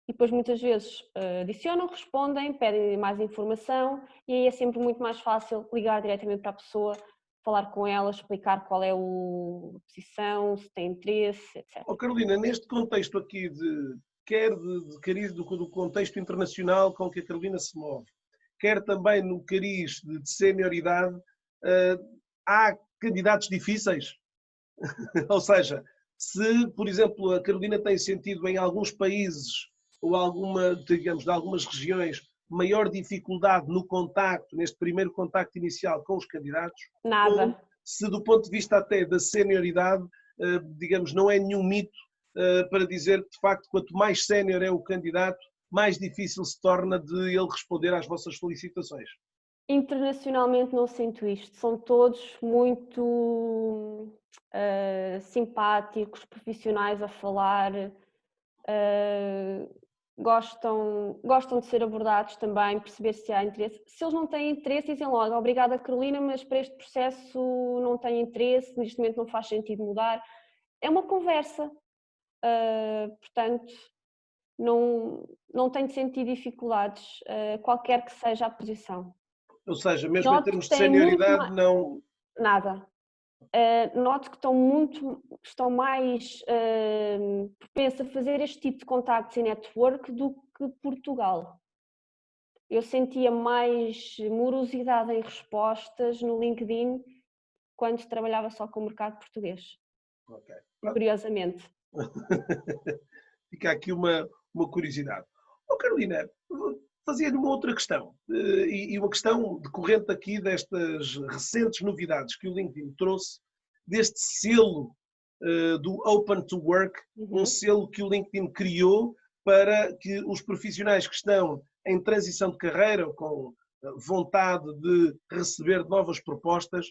E depois muitas vezes adicionam, respondem, pedem mais informação e aí é sempre muito mais fácil ligar diretamente para a pessoa, falar com ela, explicar qual é a posição, se tem interesse, etc. Oh, Carolina, neste contexto aqui quer de cariz do contexto internacional com que a Carolina se move, quer também no cariz de senioridade, há candidatos difíceis? Ou seja, se, por exemplo, a Carolina tem sentido em alguns países ou digamos, de algumas regiões, maior dificuldade no contacto, neste primeiro contacto inicial com os candidatos, ou Nada. se do ponto de vista até da senioridade, digamos, não é nenhum mito para dizer que, de facto, quanto mais sénior é o candidato, mais difícil se torna de ele responder às vossas solicitações. Internacionalmente não sinto isto, são todos muito simpáticos, profissionais a falar, gostam de ser abordados também, perceber se há interesse. Se eles não têm interesse, dizem logo, obrigada Carolina, mas para este processo não tenho interesse, neste momento não faz sentido mudar. É uma conversa, portanto, não tenho sentido dificuldades, qualquer que seja a posição. Ou seja, mesmo em Noto termos que de têm muito senioridade, não... nada. Noto que estão mais propensos a fazer este tipo de contactos e network do que Portugal. Eu sentia mais morosidade em respostas no LinkedIn quando trabalhava só com o mercado português. Okay. Curiosamente. Fica aqui uma curiosidade. Oh, Carolina, fazia-lhe uma outra questão, e uma questão decorrente aqui destas recentes novidades que o LinkedIn trouxe, deste selo do Open to Work, um selo que o LinkedIn criou para que os profissionais que estão em transição de carreira, ou com vontade de receber novas propostas,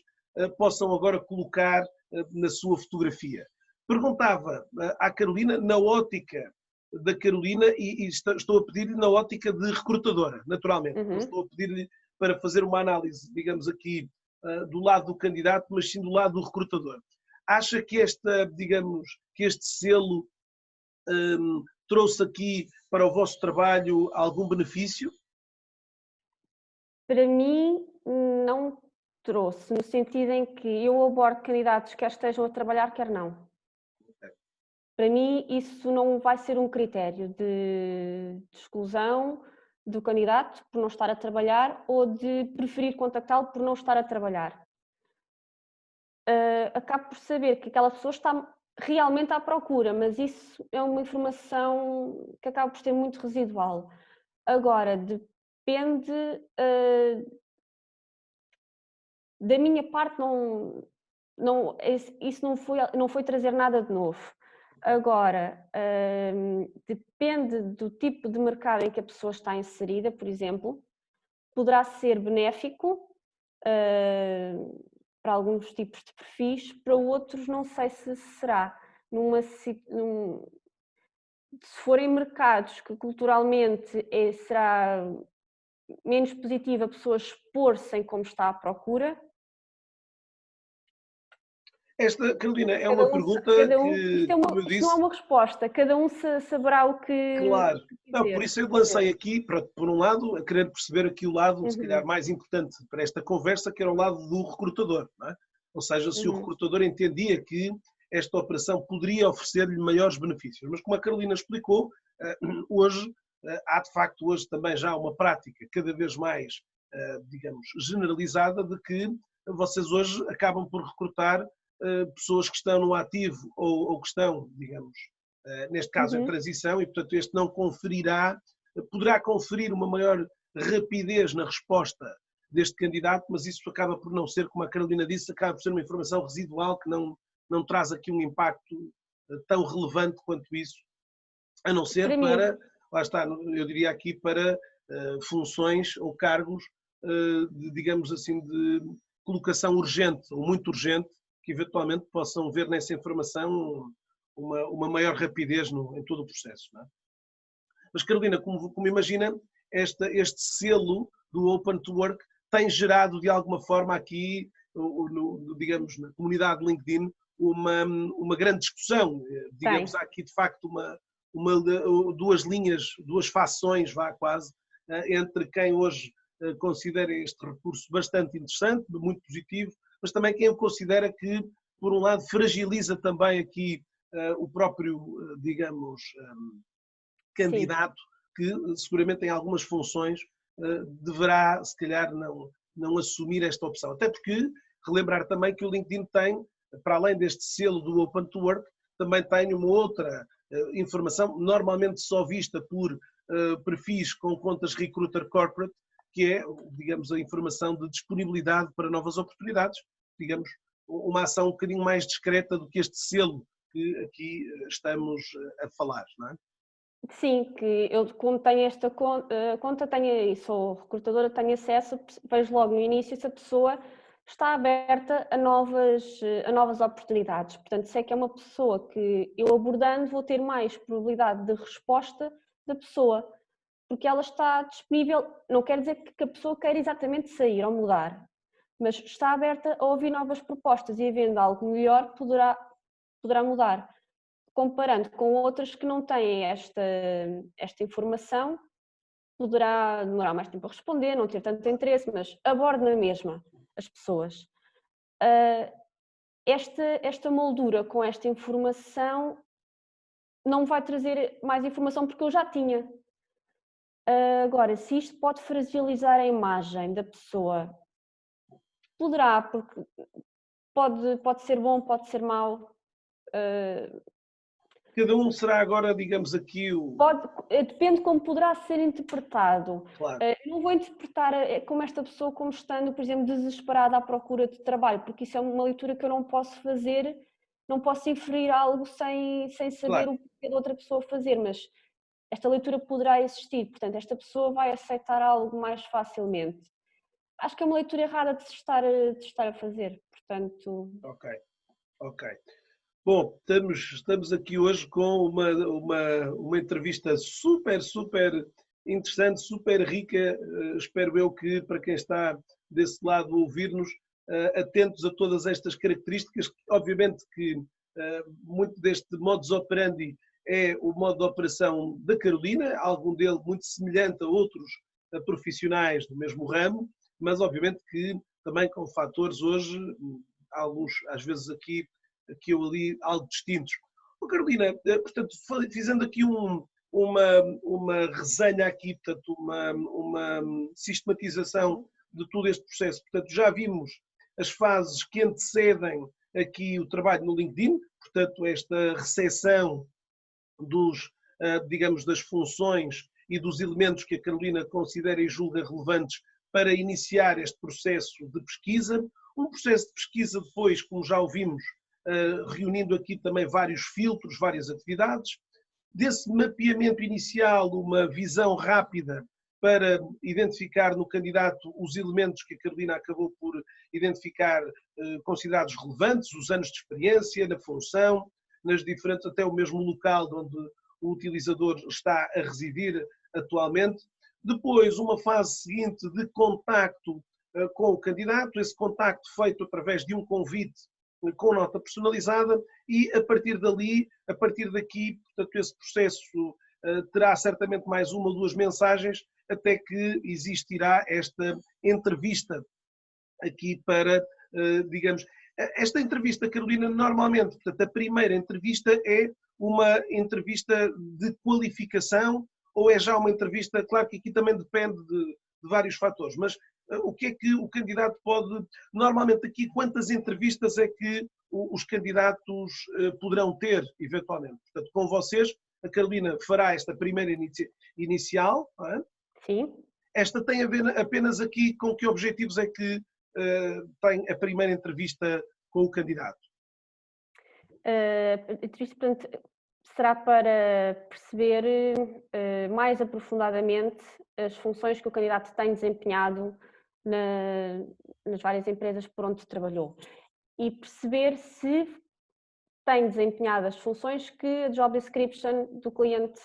possam agora colocar na sua fotografia. Perguntava à Carolina, na ótica da Carolina, e estou a pedir-lhe na ótica de recrutadora, naturalmente. Não estou a pedir-lhe para fazer uma análise, digamos aqui, do lado do candidato, mas sim do lado do recrutador. Acha que que este selo trouxe aqui para o vosso trabalho algum benefício? Para mim, não trouxe, no sentido em que eu abordo candidatos quer estejam a trabalhar, quer não. Para mim, isso não vai ser um critério de exclusão do candidato por não estar a trabalhar ou de preferir contactá-lo por não estar a trabalhar. Acabo por saber que aquela pessoa está realmente à procura, mas isso é uma informação que acaba por ser muito residual. Agora, depende da minha parte, isso não foi trazer nada de novo. Agora, depende do tipo de mercado em que a pessoa está inserida, por exemplo, poderá ser benéfico para alguns tipos de perfis, para outros não sei se será. Se forem mercados que culturalmente será menos positivo a pessoa expor-se em como está à procura. Esta, Carolina, é uma pergunta que, como eu disse... Isto não é uma resposta, cada um saberá o que... Claro. Não, dizer. por isso eu lancei aqui, por um lado, a querer perceber aqui o lado, se calhar, mais importante para esta conversa, que era o lado do recrutador. Não é? Ou seja, se o recrutador entendia que esta operação poderia oferecer-lhe maiores benefícios. Mas como a Carolina explicou, hoje, há de facto hoje também já uma prática cada vez mais, digamos, generalizada de que vocês hoje acabam por recrutar pessoas que estão no ativo ou que estão, digamos, neste caso em transição, e portanto este não poderá conferir uma maior rapidez na resposta deste candidato, mas isso acaba por não ser, como a Carolina disse, acaba por ser uma informação residual que não traz aqui um impacto tão relevante quanto isso, a não ser para, lá está, eu diria aqui para funções ou cargos, digamos assim, de colocação urgente ou muito urgente, que eventualmente possam ver nessa informação uma maior rapidez em todo o processo. Não é? Mas, Carolina, como imagina, este selo do Open to Work tem gerado de alguma forma aqui, digamos, na comunidade LinkedIn, uma grande discussão. Digamos, há aqui de facto duas linhas, duas fações, vá quase, entre quem hoje considera este recurso bastante interessante, muito positivo, mas também quem considera que, por um lado, fragiliza também aqui o próprio, digamos, candidato, que seguramente em algumas funções deverá, se calhar, não assumir esta opção. Até porque, relembrar também que o LinkedIn tem, para além deste selo do Open to Work, também tem uma outra informação, normalmente só vista por perfis com contas Recruiter Corporate, que é, digamos, a informação de disponibilidade para novas oportunidades, digamos, uma ação um bocadinho mais discreta do que este selo que aqui estamos a falar, não é? Sim, que eu, como tenho esta conta, tenho, e sou recrutadora, tenho acesso, vejo logo no início se a pessoa está aberta a novas oportunidades. Portanto, sei que é uma pessoa que eu abordando vou ter mais probabilidade de resposta da pessoa, porque ela está disponível, não quer dizer que a pessoa queira exatamente sair ou mudar, mas está aberta a ouvir novas propostas e havendo algo melhor poderá mudar. Comparando com outras que não têm esta informação, poderá demorar mais tempo a responder, não ter tanto interesse, mas aborda na mesma as pessoas. Esta moldura com esta informação não vai trazer mais informação porque eu já tinha. Agora, se isto pode fragilizar a imagem da pessoa, poderá, porque pode ser bom, pode ser mau. Cada um será agora, digamos, aqui o... Depende como poderá ser interpretado. Claro. Eu não vou interpretar como esta pessoa como estando, por exemplo, desesperada à procura de trabalho, porque isso é uma leitura que eu não posso fazer, não posso inferir algo sem saber Claro. o que da outra pessoa fazer, mas esta leitura poderá existir, portanto, esta pessoa vai aceitar algo mais facilmente. Acho que é uma leitura errada de se estar a fazer, portanto... Ok. Bom, estamos aqui hoje com uma entrevista super interessante, super rica. Espero eu que, para quem está desse lado a ouvir-nos, atentos a todas estas características. Obviamente que muito deste modus operandi é o modo de operação da Carolina, algum dele muito semelhante a outros profissionais do mesmo ramo, mas obviamente que também com fatores hoje, alguns às vezes aqui ou ali algo distintos. Carolina, portanto, fazendo aqui uma resenha aqui, portanto, uma sistematização de todo este processo. Portanto, já vimos as fases que antecedem aqui o trabalho no LinkedIn, portanto, esta recepção digamos, das funções e dos elementos que a Carolina considera e julga relevantes para iniciar este processo de pesquisa. Um processo de pesquisa depois, como já ouvimos, reunindo aqui também vários filtros, várias atividades. Desse mapeamento inicial, uma visão rápida para identificar no candidato os elementos que a Carolina acabou por identificar considerados relevantes, os anos de experiência, na função, nas diferentes, até o mesmo local onde o utilizador está a residir atualmente. Depois, uma fase seguinte de contacto com o candidato, esse contacto feito através de um convite com nota personalizada e a partir daqui, portanto, esse processo terá certamente mais uma ou duas mensagens até que existirá esta entrevista aqui para, digamos, esta entrevista, Carolina, normalmente, portanto, a primeira entrevista é uma entrevista de qualificação ou é já uma entrevista, claro que aqui também depende de vários fatores, mas o que é que o candidato pode, normalmente aqui, quantas entrevistas é que os candidatos poderão ter, eventualmente? Portanto, com vocês, a Carolina fará esta primeira inicial, não é? Sim. Esta tem a ver apenas aqui com que objetivos é que tem a primeira entrevista com o candidato? Portanto, será para perceber mais aprofundadamente as funções que o candidato tem desempenhado nas várias empresas por onde trabalhou. e perceber se tem desempenhado as funções que a job description do cliente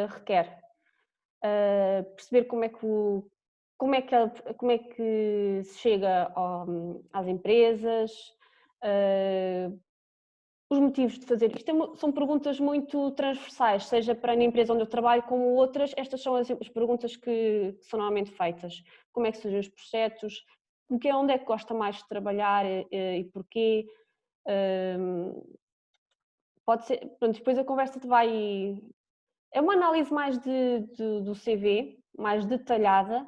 requer. Perceber como é que se chega às empresas, os motivos de fazer isto. São perguntas muito transversais, seja para a empresa onde eu trabalho como outras. Estas são as perguntas que são normalmente feitas. Como é que surgem os projetos? Onde é que gosta mais de trabalhar e porquê? Pode ser, pronto, depois a conversa te vai... É uma análise mais do CV, mais detalhada,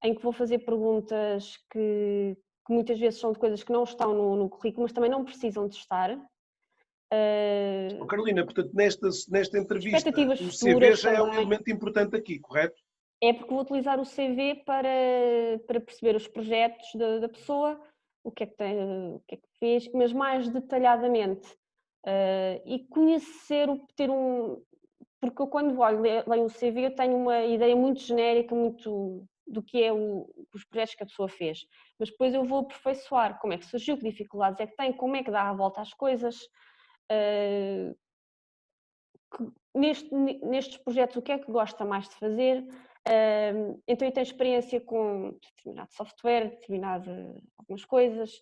em que vou fazer perguntas que muitas vezes são de coisas que não estão no currículo, mas também não precisam de estar. Carolina, portanto, nesta entrevista, Expectativas o CV futuras já é um também. elemento importante aqui, correto? É porque vou utilizar o CV para perceber os projetos da pessoa, o que é que tem, o que é que fez, mas mais detalhadamente. E conhecer, porque eu quando leio o CV eu tenho uma ideia muito genérica muito do que é os projetos que a pessoa fez, mas depois eu vou aperfeiçoar como é que surgiu, que dificuldades é que tem, como é que dá a volta às coisas, nestes projetos o que é que gosta mais de fazer, então eu tenho experiência com determinado software, algumas coisas,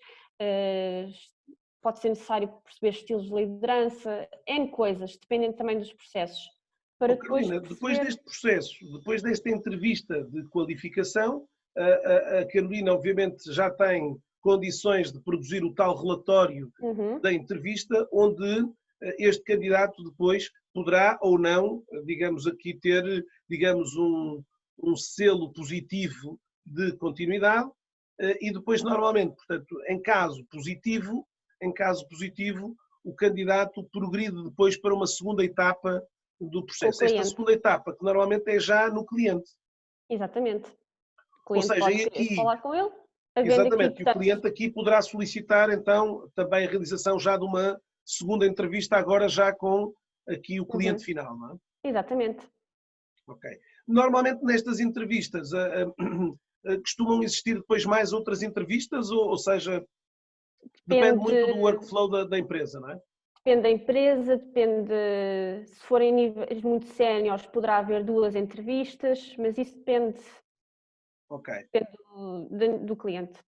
pode ser necessário perceber estilos de liderança, N coisas, dependendo também dos processos. Para depois Carolina, depois perceber... deste processo, depois desta entrevista de qualificação, a Carolina obviamente já tem condições de produzir o tal relatório da entrevista, onde este candidato depois poderá ou não, digamos aqui, ter, digamos, um selo positivo de continuidade e depois normalmente, portanto, em caso positivo, o candidato progride depois para uma segunda etapa do com o processo. Esta cliente. segunda etapa, que normalmente é já no cliente. Exatamente. O Ou cliente seja, pode e querer aqui, falar com ele, havendo aqui, exatamente, e o portanto, cliente aqui poderá solicitar então também a realização já de uma segunda entrevista, agora já com aqui o cliente final, não é? exatamente. Ok. Normalmente nestas entrevistas costumam existir depois mais outras entrevistas, ou seja, depende Depende, muito do workflow da empresa, não é? depende da empresa, se forem níveis muito séniores, poderá haver 2 entrevistas, mas isso Ok. depende do cliente.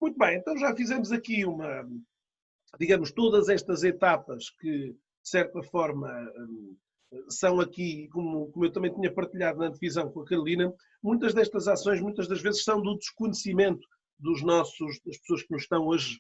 Muito bem, então já fizemos aqui digamos, todas estas etapas que, de certa forma, são aqui, como eu também tinha partilhado na divisão com a Carolina, muitas destas ações, muitas das vezes, são do desconhecimento das pessoas que nos estão hoje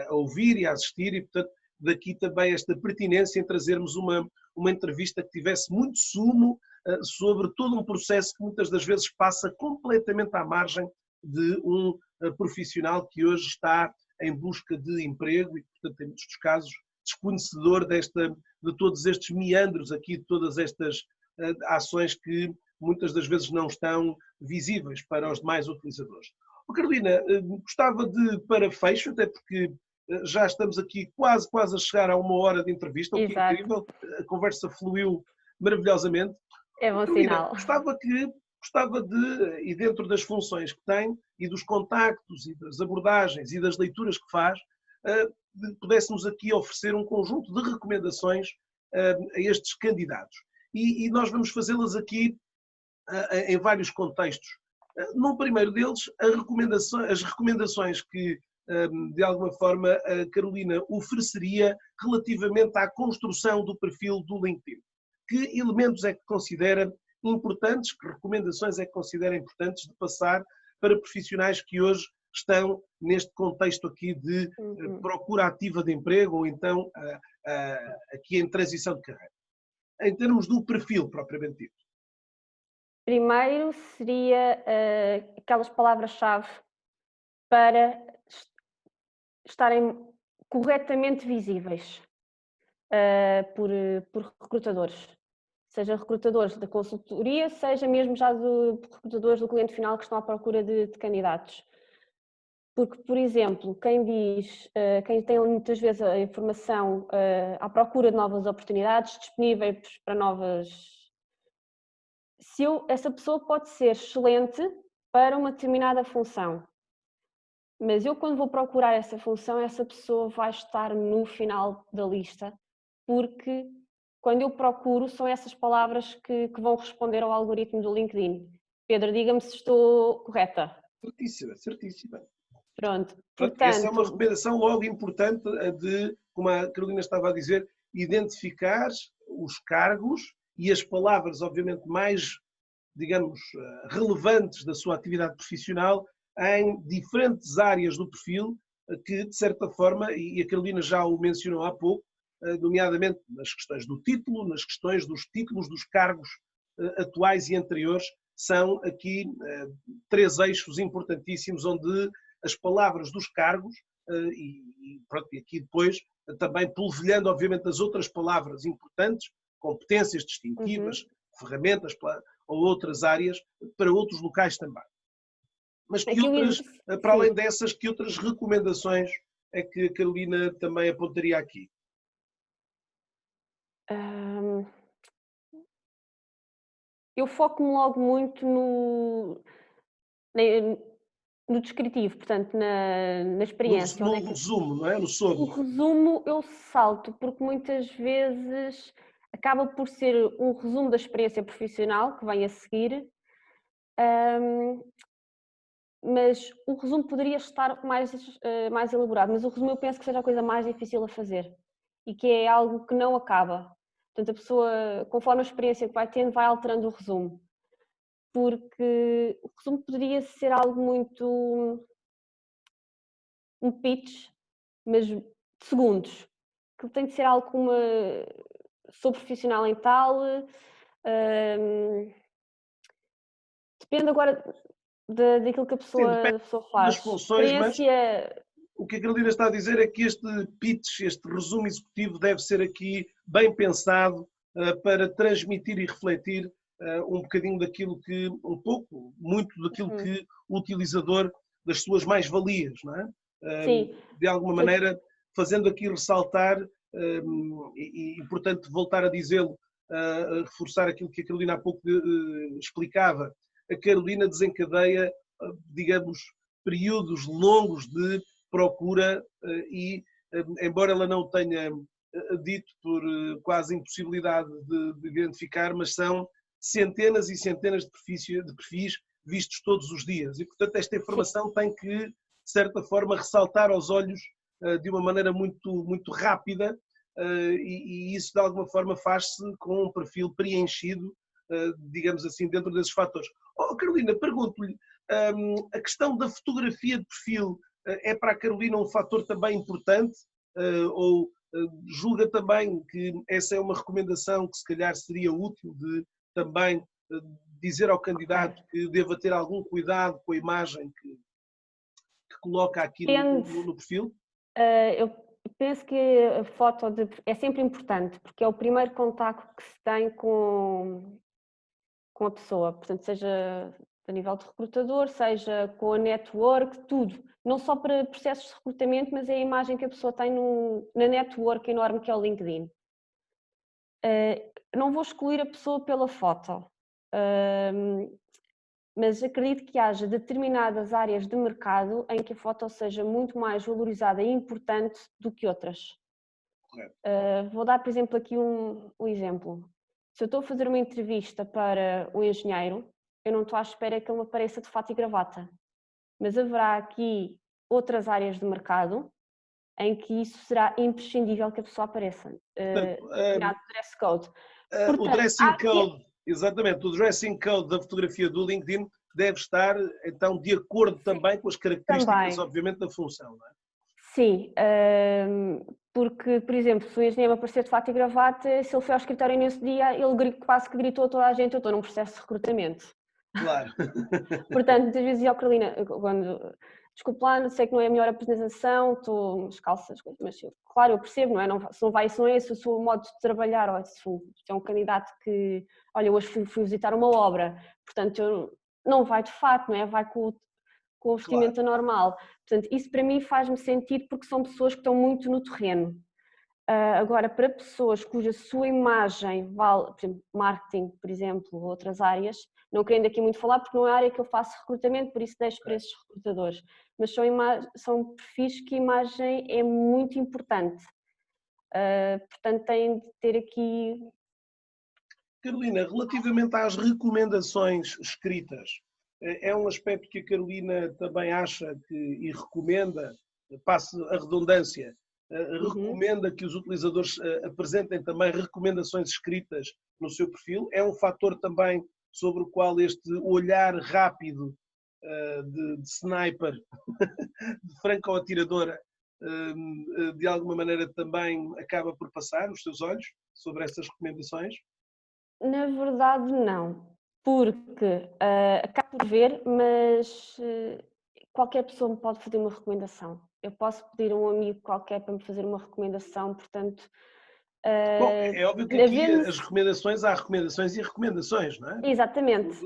a ouvir e a assistir, e, portanto, daqui também esta pertinência em trazermos uma entrevista que tivesse muito sumo sobre todo um processo que muitas das vezes passa completamente à margem de um profissional que hoje está em busca de emprego e, portanto, em muitos dos casos, desconhecedor de todos estes meandros aqui, de todas estas ações que muitas das vezes não estão visíveis para os demais utilizadores. Carolina, gostava de, para fecho, até porque já estamos aqui quase a chegar a 1 hora de entrevista, o que é Exato, incrível, a conversa fluiu maravilhosamente. é bom Carolina, sinal. gostava de, e dentro das funções que tem, e dos contactos, e das abordagens, e das leituras que faz, pudéssemos aqui oferecer um conjunto de recomendações a estes candidatos. E nós vamos fazê-las aqui em vários contextos. Num primeiro deles, as recomendações que, de alguma forma, a Carolina ofereceria relativamente à construção do perfil do LinkedIn. Que elementos é que considera importantes, que recomendações é que considera importantes de passar para profissionais que hoje estão neste contexto aqui de procura ativa de emprego ou então aqui em transição de carreira? Em termos do perfil propriamente dito. Primeiro seria aquelas palavras-chave para estarem corretamente visíveis por recrutadores. Seja recrutadores da consultoria, seja mesmo já de recrutadores do cliente final que estão à procura de candidatos. Porque, por exemplo, quem tem muitas vezes a informação à procura de novas oportunidades disponíveis para essa pessoa pode ser excelente para uma determinada função, Mas eu, quando vou procurar essa função, essa pessoa vai estar no final da lista, porque quando eu procuro são essas palavras que vão responder ao algoritmo do LinkedIn. Pedro, diga-me se estou correta. Certíssima, certíssima. Pronto, Portanto, essa é uma portanto, recomendação logo importante de, como a Carolina estava a dizer, identificar os cargos e as palavras, obviamente, mais, digamos, relevantes da sua atividade profissional em diferentes áreas do perfil que, de certa forma, e a Carolina já o mencionou há pouco, nomeadamente nas questões do título, nas questões dos títulos dos cargos atuais e anteriores, são aqui três eixos importantíssimos onde as palavras dos cargos pronto, e aqui depois também polvilhando obviamente as outras palavras importantes, competências distintivas, ferramentas ou outras áreas para outros locais também. Mas que outras, para além dessas, que outras recomendações é que a Carolina também apontaria aqui? Eu foco-me logo muito no descritivo, portanto, na experiência. No resumo, não é? No O sobre. resumo eu salto, porque muitas vezes acaba por ser um resumo da experiência profissional que vem a seguir, mas o resumo poderia estar mais elaborado, mas o resumo eu penso que seja a coisa mais difícil a fazer e que é algo que não acaba. Portanto, a pessoa, conforme a experiência que vai tendo, vai alterando o resumo. Porque o resumo poderia ser algo muito um pitch, mas de segundos, que tem de ser algo como sou profissional em tal, depende agora daquilo que a Sim, pessoa, depende a pessoa das faz. funções, mas Experiência. o que a Carolina está a dizer é que este pitch, este resumo executivo deve ser aqui bem pensado para transmitir e refletir um bocadinho daquilo que, um pouco, muito daquilo que o utilizador, das suas mais-valias, não é? Sim. De alguma maneira, fazendo aqui ressaltar portanto, voltar a dizê-lo, a reforçar aquilo que a Carolina há pouco explicava. A Carolina desencadeia, digamos, períodos longos de procura e, embora ela não tenha dito por quase impossibilidade de identificar, mas são centenas e centenas de perfis vistos todos os dias. E, portanto, esta informação tem que, de certa forma, ressaltar aos olhos de uma maneira muito, muito rápida e isso, de alguma forma, faz-se com um perfil preenchido, digamos assim, dentro desses fatores. Oh, Carolina, pergunto-lhe, a questão da fotografia de perfil é para a Carolina um fator também importante ou julga também que essa é uma recomendação que se calhar seria útil de também dizer ao candidato que deva ter algum cuidado com a imagem que coloca aqui no perfil? Eu penso que a foto é sempre importante, porque é o primeiro contacto que se tem com a pessoa, portanto, seja a nível de recrutador, seja com a network, tudo. Não só para processos de recrutamento, mas é a imagem que a pessoa tem na network enorme que é o LinkedIn. Não vou excluir a pessoa pela foto, mas acredito que haja determinadas áreas de mercado em que a foto seja muito mais valorizada e importante do que outras. Vou dar, por exemplo, aqui um exemplo. Se eu estou a fazer uma entrevista para um engenheiro, eu não estou à espera que ele me apareça de fato e gravata. Mas haverá aqui outras áreas de mercado em que isso será imprescindível que a pessoa apareça. Determinado dress code. O Portanto, dressing code, exatamente, o dressing code da fotografia do LinkedIn deve estar, então, de acordo também com as características, obviamente, da função, não é? Sim, porque, por exemplo, se o engenheiro aparecer de fato e gravata, se ele foi ao escritório nesse dia, ele quase que gritou a toda a gente, eu estou num processo de recrutamento. Claro. Portanto, muitas vezes dizia ao Carolina, desculpe lá, sei que não é a melhor apresentação, estou nas calças, mas claro, eu percebo, não é? Se não vai, se não é esse o seu modo de trabalhar, ou se é um candidato que, olha, hoje fui visitar uma obra, portanto, não vai de fato, não é? Vai com o vestimenta normal. Portanto, isso para mim faz-me sentido porque são pessoas que estão muito no terreno. Agora, para pessoas cuja sua imagem vale, por exemplo, marketing, por exemplo, ou outras áreas, Não querendo aqui muito falar, porque não é a área que eu faço recrutamento, por isso deixo para esses recrutadores. Mas são perfis que a imagem é muito importante. Portanto, têm de ter aqui... Carolina, relativamente às recomendações escritas, é um aspecto que a Carolina também acha e recomenda, passe a redundância, recomenda que os utilizadores apresentem também recomendações escritas no seu perfil. É um fator também sobre o qual este olhar rápido de sniper, de franco-atiradora, de alguma maneira também acaba por passar nos seus olhos sobre essas recomendações? Na verdade, não, porque acabo por ver, mas qualquer pessoa me pode fazer uma recomendação. Eu posso pedir a um amigo qualquer para me fazer uma recomendação, portanto... Bom, é óbvio que aqui as recomendações, há recomendações e recomendações, não é? Exatamente.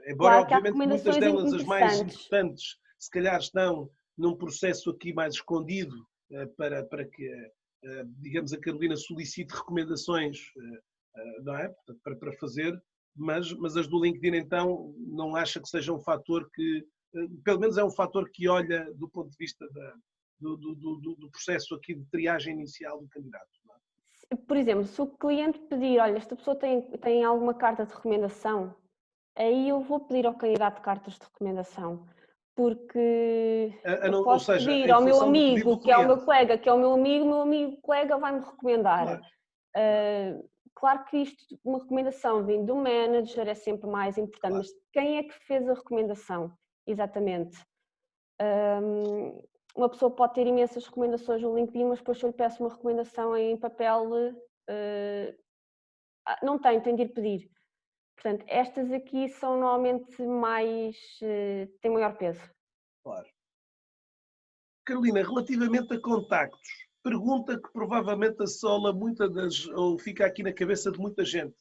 Embora, Claro que há obviamente, muitas recomendações delas, as mais interessantes. importantes, se calhar estão num processo aqui mais escondido para que, digamos, a Carolina solicite recomendações, não é? Para fazer, mas as do LinkedIn, então, não acha que seja um fator que, pelo menos é um fator que olha do ponto de vista do processo aqui de triagem inicial do candidato, não é? Por exemplo, se o cliente pedir, olha, esta pessoa tem alguma carta de recomendação, aí eu vou pedir ao candidato cartas de recomendação, porque eu Ou posso seja, pedir em ao meu função do pedido amigo, do que é o meu cliente. colega, que é o meu amigo colega vai-me recomendar. Claro. Claro que isto, uma recomendação vindo do manager é sempre mais importante, Claro. mas quem é que fez a recomendação? Exatamente. Uma pessoa pode ter imensas recomendações no LinkedIn, mas depois se eu lhe peço uma recomendação em papel, não tem de ir pedir. Portanto, estas aqui são normalmente mais, têm maior peso. Claro. Carolina, relativamente a contactos, pergunta que provavelmente assola ou fica aqui na cabeça de muita gente.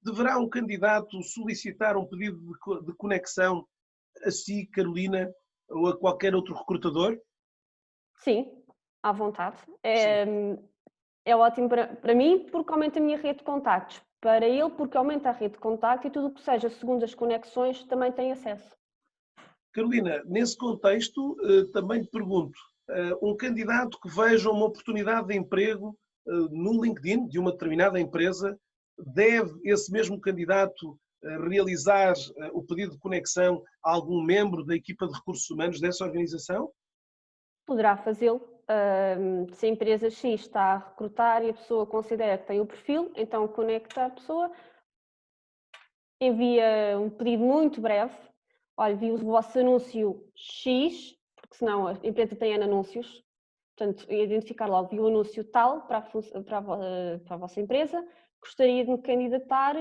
Deverá um candidato solicitar um pedido de conexão a si, Carolina, ou a qualquer outro recrutador? Sim, à vontade. Sim. É ótimo para mim porque aumenta a minha rede de contactos. Para ele porque aumenta a rede de contacto e tudo o que seja segundo as conexões também tem acesso. Carolina, nesse contexto, também te pergunto, um candidato que veja uma oportunidade de emprego no LinkedIn de uma determinada empresa, deve esse mesmo candidato realizar o pedido de conexão a algum membro da equipa de recursos humanos dessa organização? Poderá fazê-lo. Se a empresa X está a recrutar e a pessoa considera que tem o perfil, então conecta a pessoa, envia um pedido muito breve. Olha, vi o vosso anúncio X, porque senão a empresa tem N anúncios, portanto, identificar logo, vi o anúncio tal para a vossa empresa, gostaria de me candidatar,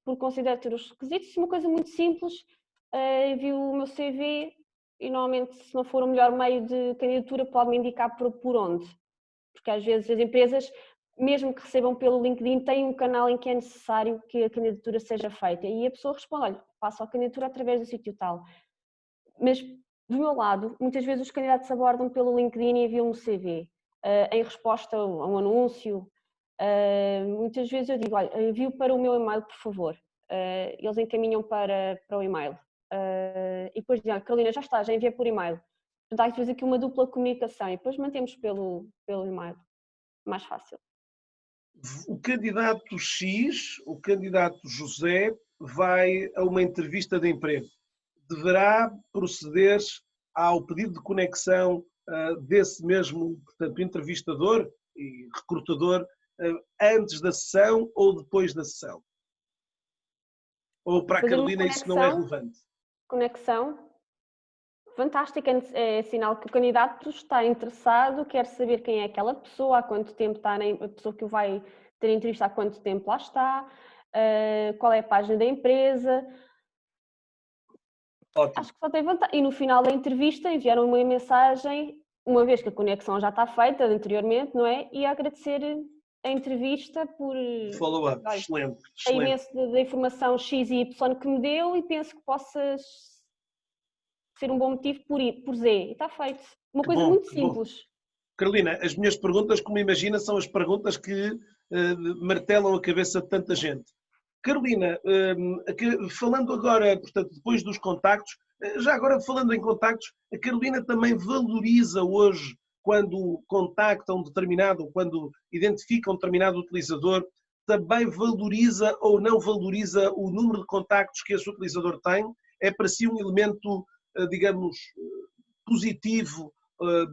porque considero ter os requisitos, uma coisa muito simples, envio o meu CV e normalmente, se não for o melhor meio de candidatura, pode-me indicar por onde, porque às vezes as empresas, mesmo que recebam pelo LinkedIn, têm um canal em que é necessário que a candidatura seja feita e a pessoa responde, olha, faço a candidatura através do sítio tal. Mas, do meu lado, muitas vezes os candidatos abordam pelo LinkedIn e enviam um CV em resposta a um anúncio. Muitas vezes eu digo, olha, envio para o meu e-mail, por favor. Eles encaminham para o e-mail. E depois dizem, Carolina, já está, já enviei por e-mail. Portanto, há às vezes aqui uma dupla comunicação e depois mantemos pelo e-mail. Mais fácil. O candidato X, o candidato José, vai a uma entrevista de emprego. Deverá proceder ao pedido de conexão desse mesmo, portanto, entrevistador e recrutador antes da sessão ou depois da sessão? Ou para a Carolina isso não é relevante? Conexão. Fantástico, é sinal que o candidato está interessado, quer saber quem é aquela pessoa, há quanto tempo está, a pessoa que o vai ter entrevista, há quanto tempo lá está, qual é a página da empresa. Ótimo. Acho que só tem vantagem. E no final da entrevista enviaram uma mensagem, uma vez que a conexão já está feita anteriormente, não é? E a agradecer a entrevista por... Follow-up, excelente. É imenso da informação X e Y que me deu e penso que possas ser um bom motivo por Z. E está feito. Uma coisa muito simples. Carolina, as minhas perguntas, como imagina, são as perguntas que martelam a cabeça de tanta gente. Carolina, falando agora, portanto, depois dos contactos, já agora falando em contactos, a Carolina também valoriza hoje, quando contacta um determinado, quando identifica um determinado utilizador, também valoriza ou não valoriza o número de contactos que esse utilizador tem? É para si um elemento, digamos, positivo,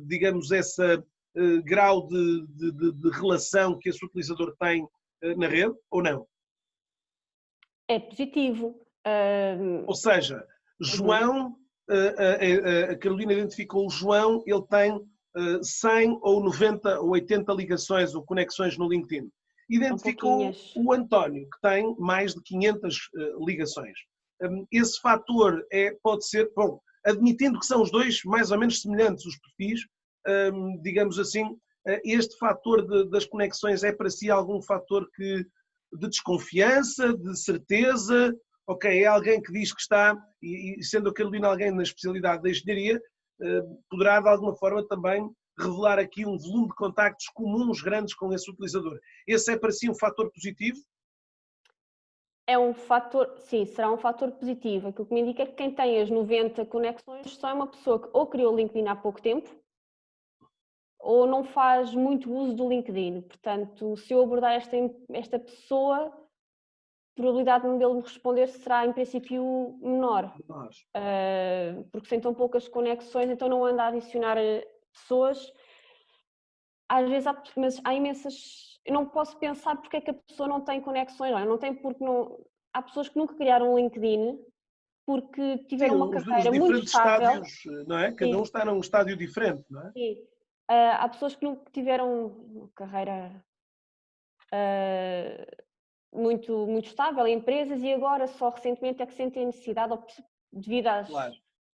digamos, esse grau de relação que esse utilizador tem na rede, ou não? É positivo. Ou seja, João, a Carolina identificou o João, ele tem 100 ou 90 ou 80 ligações ou conexões no LinkedIn. São Identificou pouquinhas. o António, que tem mais de 500 ligações. Esse fator pode ser, bom, admitindo que são os dois mais ou menos semelhantes os perfis, digamos assim, este fator das conexões é para si algum fator de desconfiança, de certeza? Ok, é alguém que diz que está, e sendo a Carolina alguém na especialidade da engenharia, poderá de alguma forma também revelar aqui um volume de contactos comuns grandes com esse utilizador. Esse é para si um fator positivo? É um fator, sim, será um fator positivo. Aquilo que me indica é que quem tem as 90 conexões só é uma pessoa que ou criou o LinkedIn há pouco tempo ou não faz muito uso do LinkedIn. Portanto, se eu abordar esta pessoa, a probabilidade dele me responder será, em princípio, menor. Porque sem tão poucas conexões, então não anda a adicionar pessoas. Às vezes mas há imensas... Eu não posso pensar porque é que a pessoa não tem conexões. Não tem porque não... Há pessoas que nunca criaram um LinkedIn porque tiveram uma Os carreira muito diferentes estável. estádios, não é? Cada um Sim, está num estádio diferente, não é? sim. Há pessoas que nunca tiveram uma carreira muito estável em empresas e agora só recentemente é que sentem necessidade, ou devido a Claro.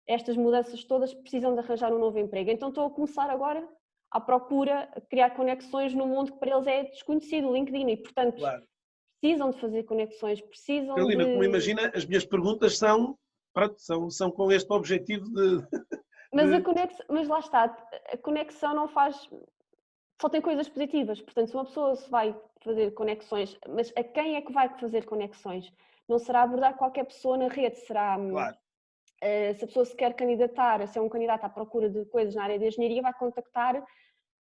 estas mudanças todas, precisam de arranjar um novo emprego. Então estou a começar agora à procura, a criar conexões no mundo que para eles é desconhecido, o LinkedIn, e portanto Claro. precisam de fazer conexões, precisam Carolina, como de... imagina, as minhas perguntas são, pronto, são com este objetivo de... Mas lá está, a conexão não faz... Só tem coisas positivas, portanto se uma pessoa se vai fazer conexões, mas a quem é que vai fazer conexões? Não será abordar qualquer pessoa na rede, será... Claro. Se a pessoa se quer candidatar, se é um candidato à procura de coisas na área de engenharia, vai contactar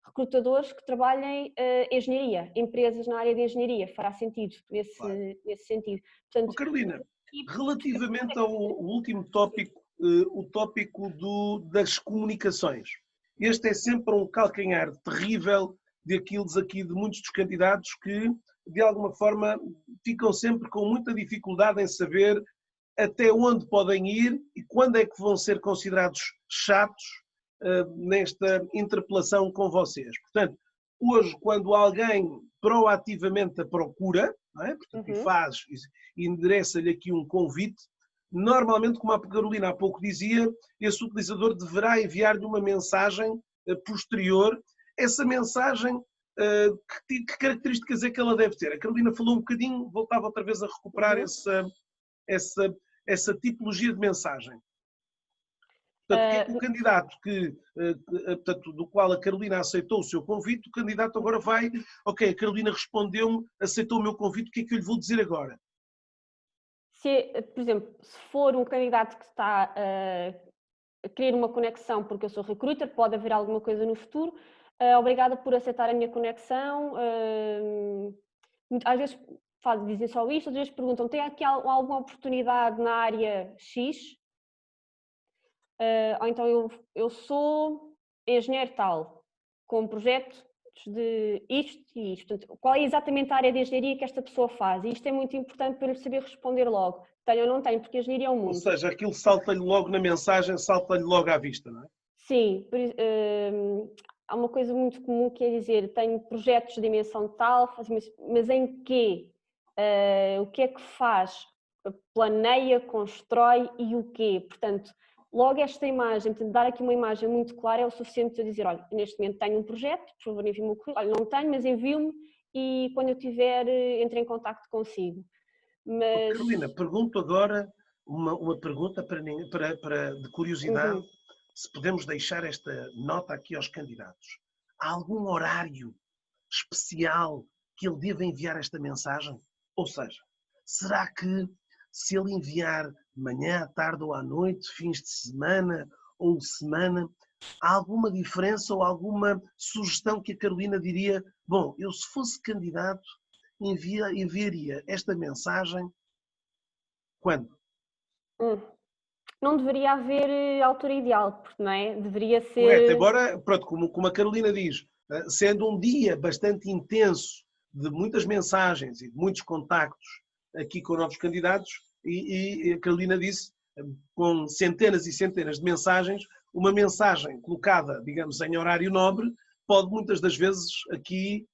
recrutadores que trabalhem em engenharia, empresas na área de engenharia, fará sentido Claro. nesse sentido. Oh, Portanto, Carolina, e relativamente ao último tópico, o tópico das comunicações, este é sempre um calcanhar terrível daqueles aqui, de muitos dos candidatos que, de alguma forma, ficam sempre com muita dificuldade em saber até onde podem ir e quando é que vão ser considerados chatos nesta interpelação com vocês. Portanto, hoje, quando alguém proativamente a procura, não é? Portanto, e faz, e endereça-lhe aqui um convite, normalmente, como a Carolina há pouco dizia, esse utilizador deverá enviar-lhe uma mensagem posterior. Essa mensagem, que características é que ela deve ter? A Carolina falou um bocadinho, voltava outra vez a recuperar essa tipologia de mensagem. Portanto, o que é que o candidato portanto, do qual a Carolina aceitou o seu convite, o candidato agora vai, ok, a Carolina respondeu-me, aceitou o meu convite, o que é que eu lhe vou dizer agora? por exemplo, se for um candidato que está a querer uma conexão porque eu sou recruiter, pode haver alguma coisa no futuro, obrigada por aceitar a minha conexão. Às vezes dizem só isto, às vezes perguntam, tem aqui alguma oportunidade na área X? Ou então eu sou engenheiro tal, com projetos de isto e isto. Portanto, qual é exatamente a área de engenharia que esta pessoa faz? E isto é muito importante para eu saber responder logo. Tenho ou não tenho, porque a engenharia é um mundo. Ou seja, aquilo salta-lhe logo na mensagem, salta-lhe logo à vista, não é? Sim, há uma coisa muito comum que é dizer, tenho projetos de dimensão tal, mas em quê? O que é que faz? Planeia, constrói e o quê? Portanto, logo esta imagem, dar aqui uma imagem muito clara é o suficiente para dizer, olha, neste momento tenho um projeto, por favor envie-me o currículo, olha, não tenho, mas envio-me e quando eu tiver, entre em contacto consigo. Mas... Carolina, pergunto agora uma pergunta de curiosidade, se podemos deixar esta nota aqui aos candidatos. Há algum horário especial que ele deva enviar esta mensagem? Ou seja, será que se ele enviar de manhã, à tarde ou à noite, fins de semana ou semana, há alguma diferença ou alguma sugestão que a Carolina diria, bom, eu se fosse candidato enviaria esta mensagem quando? Hum. Não deveria haver altura ideal, porque não é? Deveria Correto, ser. embora, pronto, como a Carolina diz, sendo um dia bastante intenso, de muitas mensagens e de muitos contactos aqui com novos candidatos, e a Carolina disse, com centenas e centenas de mensagens, uma mensagem colocada, digamos, em horário nobre, pode muitas das vezes aqui